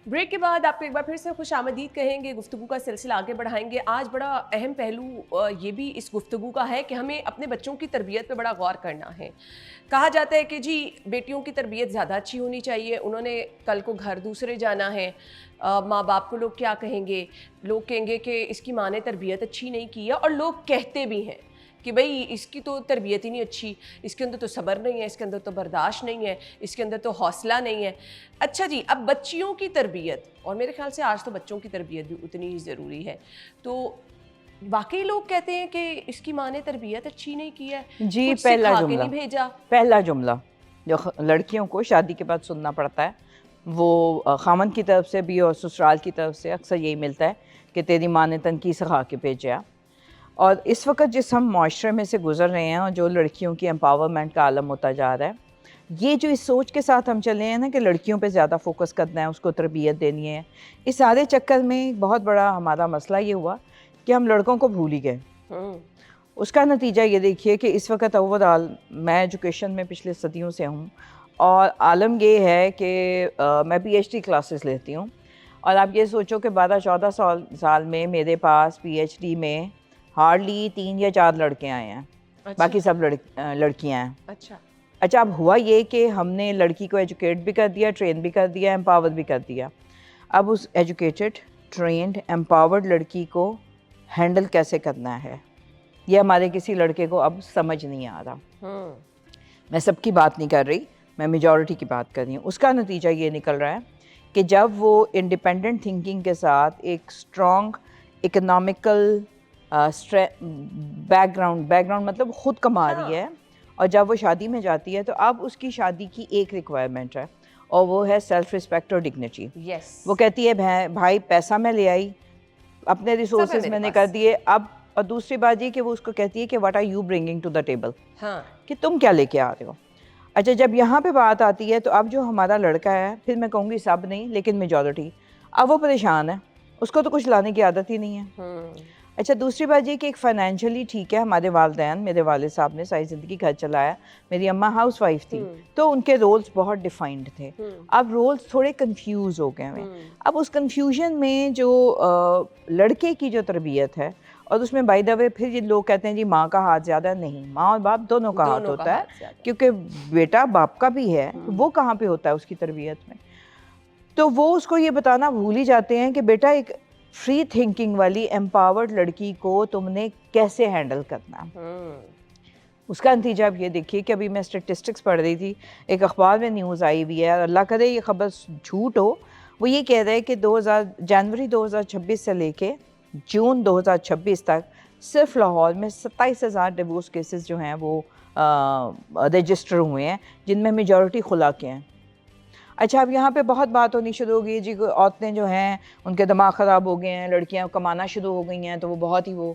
بریک کے بعد آپ کو ایک بار پھر سے خوش آمدید کہیں گے, گفتگو کا سلسلہ آگے بڑھائیں گے. آج بڑا اہم پہلو یہ بھی اس گفتگو کا ہے کہ ہمیں اپنے بچوں کی تربیت پہ بڑا غور کرنا ہے. کہا جاتا ہے کہ جی بیٹیوں کی تربیت زیادہ اچھی ہونی چاہیے, انہوں نے کل کو گھر دوسرے جانا ہے, ماں باپ کو لوگ کیا کہیں گے, لوگ کہیں گے کہ اس کی ماں نے تربیت اچھی نہیں کی ہے, اور لوگ کہتے بھی ہیں کہ بھئی اس کی تو تربیت ہی نہیں اچھی, اس کے اندر تو صبر نہیں ہے, اس کے اندر تو برداشت نہیں ہے, اس کے اندر تو حوصلہ نہیں ہے. اچھا جی, اب بچیوں کی تربیت, اور میرے خیال سے آج تو بچوں کی تربیت بھی اتنی ہی ضروری ہے, تو واقعی لوگ کہتے ہیں کہ اس کی ماں نے تربیت اچھی نہیں کی ہے, جی پہلا جملہ جو لڑکیوں کو شادی کے بعد سننا پڑتا ہے وہ خامن کی طرف سے بھی اور سسرال کی طرف سے اکثر یہی ملتا ہے کہ تیری ماں نے تنقید سکھا کے بھیجا. اور اس وقت جس ہم معاشرے میں سے گزر رہے ہیں اور جو لڑکیوں کی امپاورمنٹ کا عالم ہوتا جا رہا ہے, یہ جو اس سوچ کے ساتھ ہم چلے ہیں نا کہ لڑکیوں پہ زیادہ فوکس کرنا ہے, اس کو تربیت دینی ہے, اس سارے چکر میں بہت بڑا ہمارا مسئلہ یہ ہوا کہ ہم لڑکوں کو بھول ہی گئے. اس کا نتیجہ یہ دیکھیے کہ اس وقت اوور آل میں ایجوکیشن میں پچھلے صدیوں سے ہوں, اور عالم یہ ہے کہ میں پی ایچ ڈی کلاسز لیتی ہوں, اور آپ یہ سوچو کہ 12-14 سال میں میرے پاس پی ایچ ڈی میں ہارڈلی 3 یا 4 لڑکے آئے ہیں, باقی سب لڑکیاں ہیں. اچھا, اب ہوا یہ کہ ہم نے لڑکی کو ایجوکیٹ بھی کر دیا, ٹرین بھی کر دیا, امپاور بھی کر دیا. اب اس ایجوکیٹڈ, ٹرینڈ, امپاورڈ لڑکی کو ہینڈل کیسے کرنا ہے یہ ہمارے کسی لڑکے کو اب سمجھ نہیں آ رہا. میں سب کی بات نہیں کر رہی, میں میجورٹی کی بات کر رہی ہوں. اس کا نتیجہ یہ نکل رہا ہے کہ جب وہ انڈیپینڈنٹ تھنکنگ کے ساتھ ایک اسٹرانگ اکنامیکل بیک گراؤنڈ مطلب خود کما رہی ہے, اور جب وہ شادی میں جاتی ہے تو اب اس کی شادی کی ایک ریکوائرمنٹ ہے, اور وہ ہے سیلف رسپیکٹ اور ڈگنیٹی. وہ کہتی ہے بھائی پیسہ میں لے آئی, اپنے ریسورسز میں نے کر دیے اب, اور دوسری بات یہ کہ وہ اس کو کہتی ہے کہ what are you bringing to the table, کہ تم کیا لے کے آ رہے ہو. اچھا جب یہاں پہ بات آتی ہے تو اب جو ہمارا لڑکا ہے, پھر میں کہوں گی سب نہیں لیکن میجورٹی, اب وہ پریشان ہے, اس کو تو کچھ لانے کی عادت ہی نہیں ہے. اچھا دوسری بات یہ کہ ایک فائنینشلی ٹھیک ہے, ہمارے والدین, میرے والد صاحب نے ساری زندگی گھر چلایا, میری اماں ہاؤس وائف تھی, تو ان کے رولز بہت ڈیفائنڈ تھے. اب رولز تھوڑے کنفیوز ہو گئے ہیں. اب اس کنفیوژن میں جو لڑکے کی جو تربیت ہے, اور اس میں بائی دا وے پھر یہ لوگ کہتے ہیں جی ماں کا ہاتھ زیادہ, نہیں, ماں اور باپ دونوں کا ہاتھ ہوتا ہے, کیونکہ بیٹا باپ کا بھی ہے, وہ کہاں پہ ہوتا ہے اس کی تربیت میں. تو وہ اس کو یہ بتانا بھول ہی جاتے ہیں کہ بیٹا ایک فری تھنکنگ والی امپاورڈ لڑکی کو تم نے کیسے ہینڈل کرنا. اس کا نتیجہ اب یہ دیکھیے کہ ابھی میں اسٹیٹسٹکس پڑھ رہی تھی, ایک اخبار میں نیوز آئی ہوئی ہے, اللہ کرے یہ خبر جھوٹ ہو, وہ یہ کہہ رہے ہیں کہ جنوری 2026 سے لے کے جون 2026 تک صرف لاہور میں 27,000 ڈیورس کیسز جو ہیں وہ رجسٹر ہوئے ہیں, جن میں میجورٹی خلا کے ہیں. اچھا اب یہاں پہ بہت بات ہونی شروع ہو گئی جی, عورتیں جو ہیں ان کے دماغ خراب ہو گئے ہیں, لڑکیاں کمانا شروع ہو گئی ہیں, تو وہ بہت ہی وہ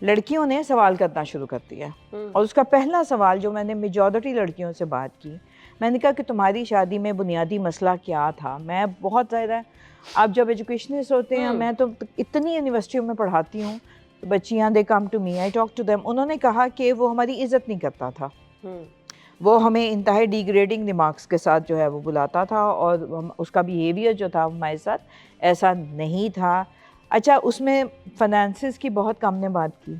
لڑکیوں نے سوال کرنا شروع کر دیا. اور اس کا پہلا سوال جو میں نے میجورٹی لڑکیوں سے بات کی, میں نے کہا کہ تمہاری شادی میں بنیادی مسئلہ کیا تھا. میں بہت زیادہ, آپ جب ایجوکیشنسٹ ہوتے ہیں, میں تو اتنی یونیورسٹیوں میں پڑھاتی ہوں, بچیاں they come to me, I talk to them, انہوں نے کہا کہ وہ ہماری عزت نہیں کرتا تھا, وہ ہمیں انتہائی ڈیگریڈنگ ریمارکس کے ساتھ جو ہے وہ بلاتا تھا, اور اس کا بیہیویئر جو تھا ہمارے ساتھ ایسا نہیں تھا. اچھا اس میں فنانسز کی بہت کم نے بات کی,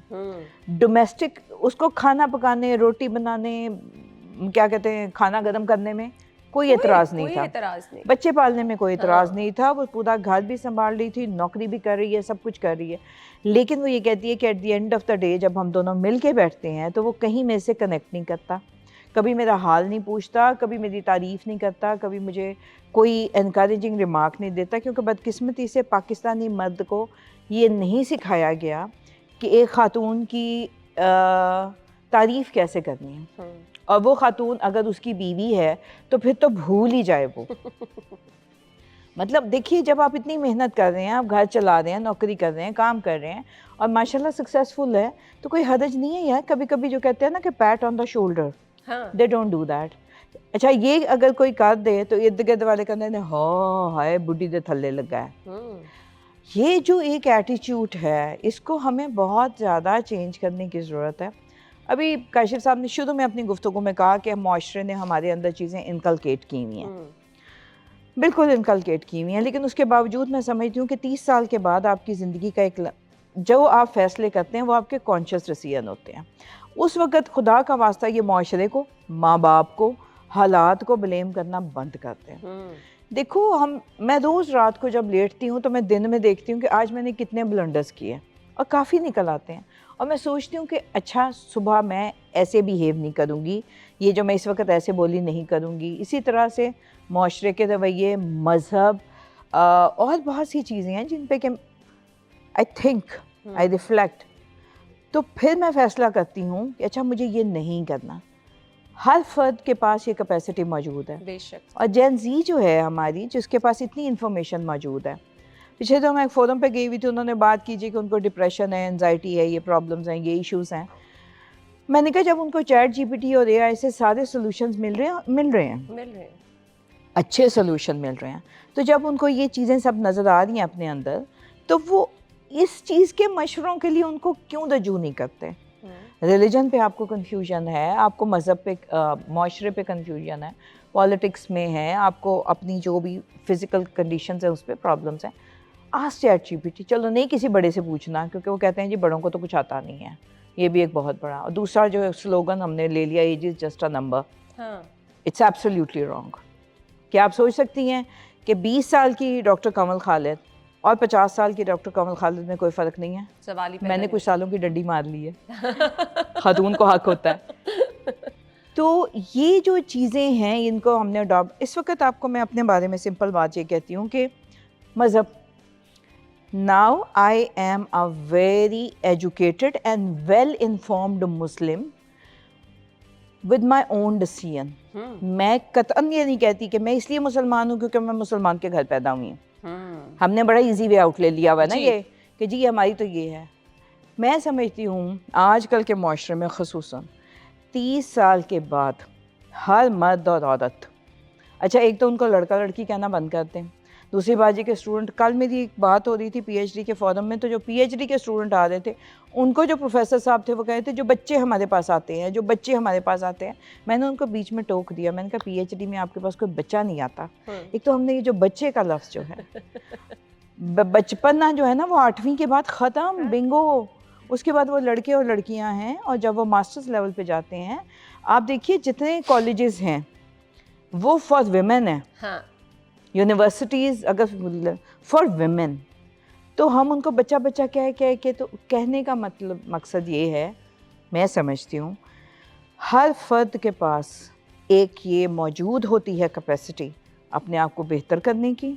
ڈومیسٹک اس کو کھانا پکانے, روٹی بنانے, کیا کہتے ہیں کھانا گرم کرنے میں کوئی اعتراض نہیں تھا, بچے پالنے میں کوئی اعتراض نہیں تھا, وہ پورا گھر بھی سنبھال رہی تھی, نوکری بھی کر رہی ہے, سب کچھ کر رہی ہے. لیکن وہ یہ کہتی ہے کہ at the end of the day جب ہم دونوں مل کے بیٹھتے ہیں تو وہ کہیں میرے سے کنیکٹ نہیں کرتا, کبھی میرا حال نہیں پوچھتا, کبھی میری تعریف نہیں کرتا, کبھی مجھے کوئی انکریجنگ ریمارک نہیں دیتا, کیونکہ بدقسمتی سے پاکستانی مرد کو یہ نہیں سکھایا گیا کہ ایک خاتون کی تعریف کیسے کرنی ہے, اور وہ خاتون اگر اس کی بیوی ہے تو پھر تو بھول ہی جائے وہ. مطلب دیکھیے جب آپ اتنی محنت کر رہے ہیں, آپ گھر چلا رہے ہیں, نوکری کر رہے ہیں, کام کر رہے ہیں, اور ماشاءاللہ سکسیزفل ہے, تو کوئی حرج نہیں ہے یار, کبھی کبھی جو کہتے ہیں نا کہ pat on the shoulder, they don't do that. اچھا یہ اگر کوئی کر دے تو ارد گرد والے کہتے ہیں ہائے بڈھی دے تھلے لگا ہے. یہ جو ایک ایٹیچیوڈ ہے, اس کو ہمیں بہت زیادہ چینج کرنے کی ضرورت ہے. ابھی کاشف صاحب نے شروع میں اپنی گفتگو میں کہا کہ معاشرے نے ہمارے اندر چیزیں انکلکیٹ کی ہوئی ہیں, بالکل انکلکیٹ کی ہوئی ہیں, لیکن اس کے باوجود میں سمجھتی ہوں کہ 30 سال کے بعد آپ کی زندگی کا ایک جو آپ فیصلے کرتے ہیں وہ آپ کے کانشیس ڈیسیژن ہوتے ہیں. اس وقت خدا کا واسطہ یہ معاشرے کو, ماں باپ کو, حالات کو بلیم کرنا بند کرتے ہیں. دیکھو میں روز رات کو جب لیٹتی ہوں تو میں دن میں دیکھتی ہوں کہ آج میں نے کتنے بلنڈرز کیے, اور کافی نکل آتے ہیں, اور میں سوچتی ہوں کہ اچھا صبح میں ایسے بیہیو نہیں کروں گی, یہ جو میں اس وقت ایسے بولی نہیں کروں گی. اسی طرح سے معاشرے کے رویے, مذہب, اور بہت سی چیزیں ہیں جن پہ کہ آئی تھنک, آئی ریفلیکٹ, تو پھر میں فیصلہ کرتی ہوں کہ اچھا مجھے یہ نہیں کرنا. ہر فرد کے پاس یہ کیپیسٹی موجود ہے, بے شک, اور جین زی جو ہے ہماری, جس کے پاس اتنی انفارمیشن موجود ہے. پچھلے تو میں ایک فورم پہ گئی ہوئی تھی, انہوں نے بات کیجیے کہ ان کو ڈپریشن ہے, انزائٹی ہے, یہ پرابلمز ہیں, یہ ایشوز ہیں. میں نے کہا جب ان کو چیٹ جی پی ٹی اور اے آئی سے سارے سولوشنز مل رہے ہیں, اچھے سولوشن مل رہے ہیں, تو جب ان کو یہ چیزیں سب نظر آ رہی ہیں اپنے اندر, تو وہ اس چیز کے مشوروں کے لیے ان کو کیوں رجوع نہیں کرتے. ریلیجن پہ آپ کو کنفیوژن ہے, آپ کو مذہب پہ, معاشرے پہ کنفیوژن ہے, پالیٹکس میں ہے, آپ کو اپنی جو بھی فزیکل کنڈیشنز ہیں اس پہ پرابلمس ہیں, ask ChatGPT. چلو نہیں کسی بڑے سے پوچھنا, کیونکہ وہ کہتے ہیں جی بڑوں کو تو کچھ آتا نہیں ہے, یہ بھی ایک بہت بڑا. اور دوسرا جو سلوگن ہم نے لے لیا, age is just a number, it's absolutely wrong. کیا آپ سوچ سکتی ہیں کہ 20 سال کی ڈاکٹر کمل خالد اور 50 سال کی ڈاکٹر کمل خالد میں کوئی فرق نہیں ہے؟ سوال ہی میں نے کچھ سالوں کی ڈنڈی مار لی ہے, خاتون کو حق ہوتا ہے. تو یہ جو چیزیں ہیں ان کو ہم نے اڈاپٹ. اس وقت آپ کو میں اپنے بارے میں سمپل بات یہ کہتی ہوں کہ مذہب. Now I am a very educated and well informed Muslim with my own decision. میں قطعاً یہ نہیں کہتی کہ میں اس لیے مسلمان ہوں کیونکہ میں مسلمان کے گھر پیدا ہوئی ہوں. ہم نے بڑا ایزی وے آؤٹ لے لیا ہوا نا یہ کہ جی ہماری تو یہ ہے. میں سمجھتی ہوں آج کل کے معاشرے میں خصوصاً 30 سال کے بعد ہر مرد اور عورت, اچھا ایک تو ان کو لڑکا لڑکی کہنا بند کرتے ہیں, دوسری بات یہ کہ اسٹوڈنٹ, کل میری ایک بات ہو رہی تھی پی ایچ ڈی کے فورم میں, تو جو پی ایچ ڈی کے اسٹوڈنٹ آ رہے تھے ان کو جو پروفیسر صاحب تھے وہ کہے تھے جو بچے ہمارے پاس آتے ہیں, میں نے ان کو بیچ میں ٹوک دیا. میں نے کہا پی ایچ ڈی میں آپ کے پاس کوئی بچہ نہیں آتا. ایک تو ہم نے یہ جو بچے کا لفظ جو ہے بچپنا جو ہے نا وہ 8ویں کے بعد ختم, بنگو. اس کے بعد وہ لڑکے اور لڑکیاں ہیں, اور جب وہ ماسٹرز لیول پہ جاتے ہیں آپ دیکھیے جتنے کالجز ہیں وہ فار ویمن ہیں, یونیورسٹیز اگر فار ویمن. تو ہم ان کو بچہ بچہ کہہ کے, تو کہنے کا مقصد یہ ہے, میں سمجھتی ہوں ہر فرد کے پاس ایک یہ موجود ہوتی ہے کیپیسٹی اپنے آپ کو بہتر کرنے کی,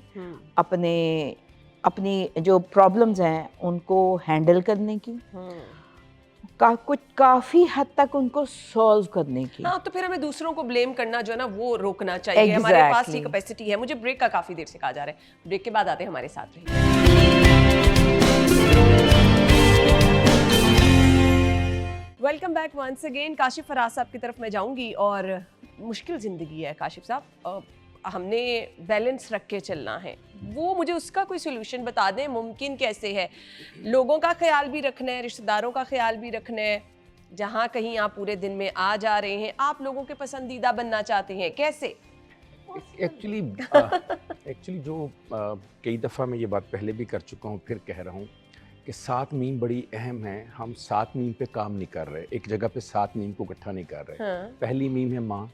اپنی جو پرابلمز ہیں ان کو ہینڈل کرنے کی, کچھ کافی حد تک ان کو سولو کرنے کی. ہاں, تو پھر ہمیں دوسروں کو بلیم کرنا جو ہے نا وہ روکنا چاہیے. ہمارے پاس یہ کیپیسٹی ہے. مجھے بریک کا کافی دیر سے کہا جا رہا ہے, بریک کے بعد آتے ہیں, ہمارے ساتھ رہیے. Welcome back once again. Kashif Faraz صاحب کی طرف میں جاؤں گی. اور مشکل زندگی ہے کاشف صاحب, ہم نے بیلنس رکھ کے چلنا ہے, وہ مجھے اس کا کوئی سولوشن بتا دیں. ممکن کیسے ہے؟ لوگوں کا خیال بھی رکھنا ہے, رشتہ داروں کا خیال بھی رکھنا ہے, جہاں کہیں آپ پورے دن میں آ جا رہے ہیں, آپ لوگوں کے پسندیدہ بننا چاہتے ہیں, کیسے؟ ایکچولی جو کئی دفعہ میں یہ بات پہلے بھی کر چکا ہوں, پھر کہہ رہا ہوں کہ 7 میم بڑی اہم ہیں. ہم 7 میم پہ کام نہیں کر رہے, ایک جگہ پہ 7 میم کو اکٹھا نہیں کر رہے. پہلی میم ہے ماں,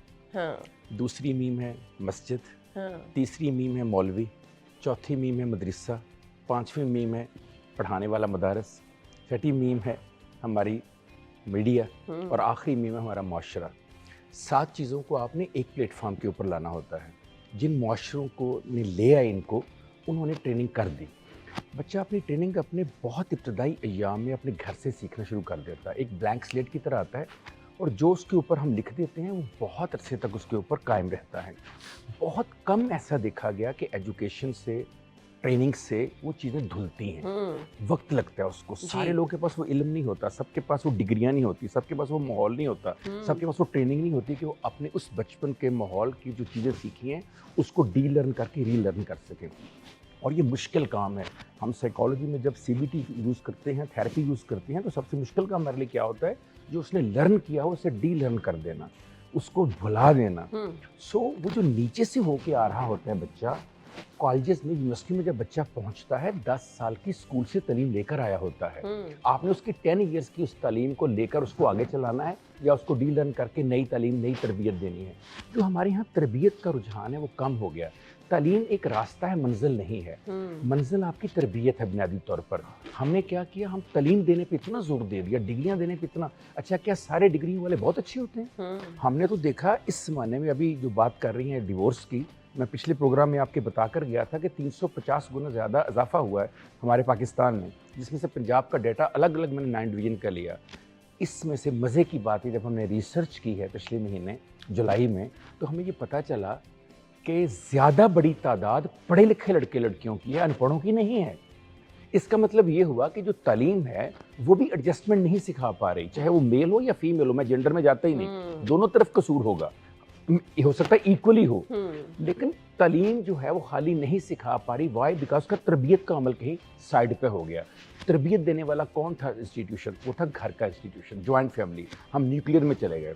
دوسری میم ہے مسجد, تیسری میم ہے مولوی, چوتھی میم ہے مدرسہ, 5ویں میم ہے پڑھانے والا مدارس, 6ٹھی میم ہے ہماری میڈیا, اور آخری میم ہے ہمارا معاشرہ. 7 چیزوں کو آپ نے ایک پلیٹ فارم کے اوپر لانا ہوتا ہے. جن معاشروں کو نے لے آئے ان کو, انہوں نے ٹریننگ کر دی. بچہ اپنی ٹریننگ اپنے بہت ابتدائی ایام میں اپنے گھر سے سیکھنا شروع کر دیتا ہے. ایک بلینک سلیٹ کی طرح آتا ہے, اور جو اس کے اوپر ہم لکھ دیتے ہیں وہ بہت عرصے تک اس کے اوپر قائم رہتا ہے. بہت کم ایسا دیکھا گیا کہ ایجوکیشن سے, ٹریننگ سے وہ چیزیں دھلتی ہیں. وقت لگتا ہے اس کو. سارے لوگوں کے پاس وہ علم نہیں ہوتا, سب کے پاس وہ ڈگریاں نہیں ہوتی, سب کے پاس وہ ماحول نہیں ہوتا, سب کے پاس وہ ٹریننگ نہیں ہوتی کہ وہ اپنے اس بچپن کے ماحول کی جو چیزیں سیکھی ہیں اس کو ڈی لرن کر کے ری لرن کر سکیں. اور یہ مشکل کام ہے. ہم سائیکالوجی میں جب سی بی ٹی یوز کرتے ہیں, تھیراپی یوز کرتے ہیں, تو سب سے مشکل کام ہمارے لیے کیا ہوتا ہے, جو اس نے لرن کیا ہو اسے ڈی لرن کر دینا, اس کو بھلا دینا. وہ جو نیچے سے ہو کے آ رہا ہوتا ہے بچہ, کالجز میں, یونیورسٹی میں جب بچہ پہنچتا ہے 10 سال کی اسکول سے تعلیم لے کر آیا ہوتا ہے. آپ نے اس کی 10 ایئرس کی اس تعلیم کو لے کر اس کو آگے چلانا ہے, یا اس کو ڈی لرن کر کے نئی تعلیم, نئی تربیت دینی ہے. جو ہمارے یہاں تربیت کا رجحان ہے وہ کم ہو گیا. تعلیم ایک راستہ ہے, منزل نہیں ہے. منزل آپ کی تربیت ہے بنیادی طور پر. ہم نے کیا کیا, ہم تعلیم دینے پہ اتنا زور دے دیا, ڈگریاں دینے پہ اتنا. اچھا کیا سارے ڈگریوں والے بہت اچھے ہوتے ہیں؟ ہم نے تو دیکھا اس زمانے میں, ابھی جو بات کر رہی ہیں ڈیورس کی, میں پچھلے پروگرام میں آپ کے بتا کر گیا تھا کہ 350 گنا زیادہ اضافہ ہوا ہے ہمارے پاکستان میں, جس میں سے پنجاب کا ڈیٹا الگ الگ میں نے 9 ڈویژن کا لیا. اس میں سے مزے کی بات ہے, جب ہم نے ریسرچ کی ہے پچھلے مہینے جولائی میں, تو ہمیں یہ پتہ چلا کہ زیادہ بڑی تعداد پڑھے لکھے لڑکے لڑکیوں کی ہے, ان پڑھوں کی نہیں ہے. اس کا مطلب یہ ہوا کہ جو تعلیم ہے وہ بھی ایڈجسٹمنٹ نہیں سکھا پا رہی, چاہے وہ میل ہو یا فیمیل ہو. میں جینڈر میں جاتا ہی نہیں, دونوں طرف قصور ہوگا, یہ ہو سکتا ہے ایکولی ہو, لیکن تعلیم جو ہے وہ خالی نہیں سکھا پا رہی. وائی؟ بیکاز کا تربیت کا عمل کہیں سائڈ پہ ہو گیا. تربیت دینے والا کون تھا انسٹیٹیوشن؟ وہ تھا گھر کا انسٹیٹیوشن, جوائنٹ فیملی. ہم نیوکلیر میں چلے گئے.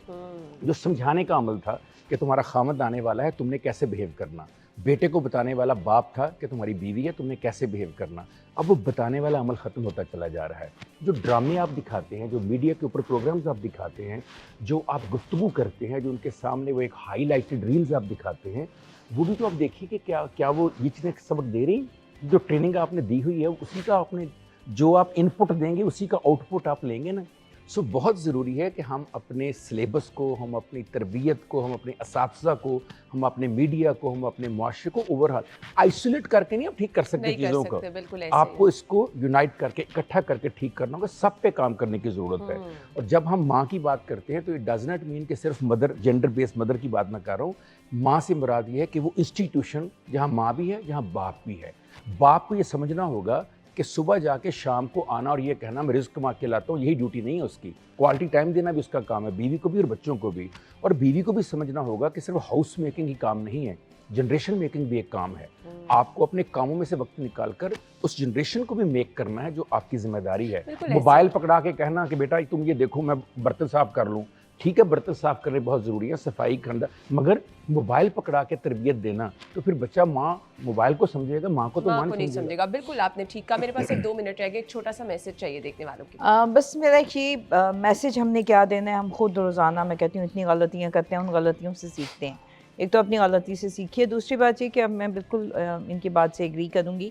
جو سمجھانے کا عمل تھا کہ تمہارا خامد آنے والا ہے, تم نے کیسے بہیو کرنا. بیٹے کو بتانے والا باپ تھا کہ تمہاری بیوی ہے, تم نے کیسے بہیو کرنا. اب وہ بتانے والا عمل ختم ہوتا چلا جا رہا ہے. جو ڈرامے آپ دکھاتے ہیں, جو میڈیا کے اوپر پروگرامز آپ دکھاتے ہیں, جو آپ گفتگو کرتے ہیں, جو ان کے سامنے وہ ایک ہائی لائٹڈ ریلز آپ دکھاتے ہیں, وہ بھی تو آپ دیکھیے کہ کیا وہ یہ چیزیں سبق دے رہی. جو ٹریننگ آپ نے دی ہوئی ہے اسی کا آپ نے, جو آپ ان پٹ دیں گے اسی کا آؤٹ پٹ آپ لیں گے نا. سو بہت ضروری ہے کہ ہم اپنے سلیبس کو، ہم اپنی تربیت کو، ہم اپنے اساتذہ کو، ہم اپنے میڈیا کو، ہم اپنے معاشرے کو اوور آل آئسولیٹ کر کے نہیں آپ ٹھیک کر سکتے نہیں کر چیزوں کو. سکتے، بالکل ایسے آپ ہی کو اس کو یونائٹ کر کے اکٹھا کر کے ٹھیک کرنا ہوگا. سب پہ کام کرنے کی ضرورت ہے. اور جب ہم ماں کی بات کرتے ہیں تو اٹ ڈز ناٹ مین کہ صرف مدر، جینڈر بیس مدر کی بات میں کر رہا ہوں. ماں سے مراد یہ ہے کہ وہ انسٹیٹیوشن جہاں ماں بھی ہے، جہاں باپ بھی ہے. باپ کو یہ سمجھنا ہوگا کہ صبح جا کے شام کو آنا اور یہ کہنا میں رزق کما کے لاتا ہوں، یہی ڈیوٹی نہیں ہے اس کی. کوالٹی ٹائم دینا بھی اس کا کام ہے، بیوی کو بھی اور بچوں کو بھی. اور بیوی کو بھی سمجھنا ہوگا کہ صرف ہاؤس میکنگ ہی کام نہیں ہے، جنریشن میکنگ بھی ایک کام ہے. آپ کو اپنے کاموں میں سے وقت نکال کر اس جنریشن کو بھی میک کرنا ہے جو آپ کی ذمہ داری ہے. موبائل پکڑا کے کہنا کہ بیٹا تم یہ دیکھو میں برتن صاف کر لوں، ٹھیک ہے برتن صاف کرنے بہت ضروری ہے، صفائی کرنا، مگر موبائل پکڑا کے تربیت دینا تو پھر بچہ ماں موبائل کو سمجھے گا، ماں کو تو ماں کو نہیں سمجھے گا. بالکل آپ نے ٹھیک کہا. میرے پاس ایک 2 منٹ رہ گئے، ایک چھوٹا سا میسج چاہیے دیکھنے والوں کے. بس میرا یہ میسج ہم نے کیا دینا ہے، ہم خود روزانہ میں کہتی ہوں اتنی غلطیاں کرتے ہیں، ان غلطیوں سے سیکھتے ہیں. ایک تو اپنی غلطی سے سیکھیے. دوسری بات یہ کہ اب میں بالکل ان کی بات سے ایگری کروں گی،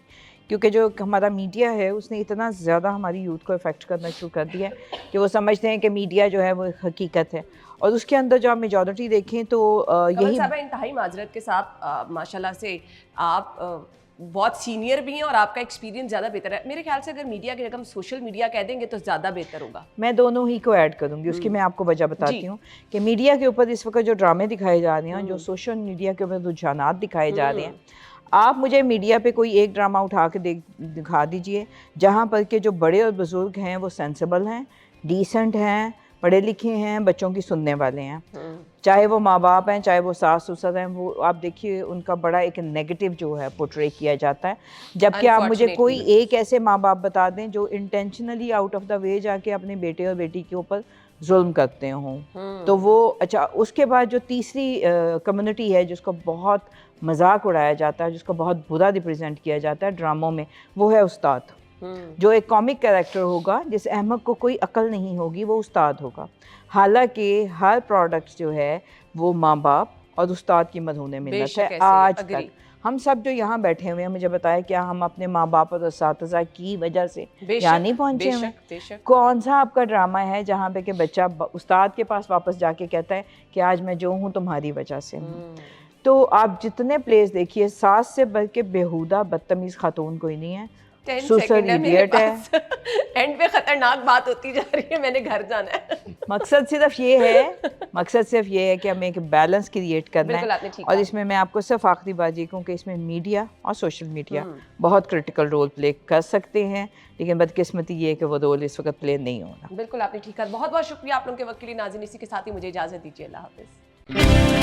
کیونکہ جو ہمارا میڈیا ہے اس نے اتنا زیادہ ہماری یوتھ کو افیکٹ کرنا شروع کر دیا ہے کہ وہ سمجھتے ہیں کہ میڈیا جو ہے وہ حقیقت ہے. اور اس کے اندر جو آپ میجورٹی دیکھیں تو کمل صاحبہ انتہائی معذرت کے ساتھ ماشاءاللہ سے آپ بہت سینئر بھی ہیں اور آپ کا ایکسپیرینس زیادہ بہتر ہے. میرے خیال سے اگر میڈیا کی جگہ ہم سوشل میڈیا کہہ دیں گے تو زیادہ بہتر ہوگا. میں دونوں ہی کو ایڈ کروں گی. اس کی میں آپ کو وجہ بتاتی ہوں کہ میڈیا کے اوپر اس وقت جو ڈرامے دکھائے جا رہے ہیں، جو سوشل میڈیا کے اوپر رجحانات دکھائے جا رہے ہیں، آپ مجھے میڈیا پہ کوئی ایک ڈرامہ اٹھا کے دکھا دیجئے جہاں پر کہ جو بڑے اور بزرگ ہیں وہ سینسیبل ہیں، ڈیسنٹ ہیں، پڑھے لکھے ہیں، بچوں کی سننے والے ہیں. چاہے وہ ماں باپ ہیں، چاہے وہ ساس سسر ہیں، وہ آپ دیکھیے ان کا بڑا ایک نیگیٹو جو ہے پورٹرے کیا جاتا ہے. جبکہ آپ مجھے کوئی ایک ایسے ماں باپ بتا دیں جو انٹینشنلی آؤٹ آف دا وے جا کے اپنے بیٹے اور بیٹی کے اوپر ظلم کرتے ہوں. تو وہ اچھا. اس کے بعد جو تیسری کمیونٹی ہے جس کو بہت مذاق اڑایا جاتا ہے، جس کو بہت برا ریپرزینٹ کیا جاتا ہے ڈراموں میں، وہ ہے استاد. جو ایک کامک کریکٹر ہوگا، جس احمق کو کوئی عقل نہیں ہوگی، وہ استاد ہوگا. حالانکہ ہر پروڈکٹ جو ہے وہ ماں باپ اور استاد کی مدھونے منت ہے. آج تک ہم سب جو یہاں بیٹھے ہوئے ہیں، مجھے بتایا کیا ہم اپنے ماں باپ اور اساتذہ کی وجہ سے یہاں نہیں پہنچے ہوئے؟ کون سا آپ کا ڈرامہ ہے جہاں پہ کہ بچہ استاد کے پاس واپس جا کے کہتا ہے کہ آج میں جو ہوں تمہاری وجہ سے ہوں؟ تو آپ جتنے پلیز دیکھیے، ساس سے بلکہ بیہودہ بدتمیز خاتون کوئی نہیں ہے. 10 سیکنڈ ہے میرے پاس، اینڈ پہ خطرناک بات ہوتی جا رہی ہے، میں نے گھر جانا ہے. مقصد صرف یہ ہے کہ ہمیں ایک بیلنس کریٹ کرنا ہے. اور اس میں آپ کو صرف آخری بات یہ کہوں کہ اس میں میڈیا اور سوشل میڈیا بہت کرٹیکل رول پلے کر سکتے ہیں، لیکن بدقسمتی یہ ہے کہ وہ رول اس وقت پلے نہیں ہو رہا. بالکل آپ نے ٹھیک کہا. بہت بہت شکریہ آپ لوگوں کے وقت کے لیے. ناظرین اسی کے ساتھ ہی مجھے اجازت دیجیے. اللہ حافظ.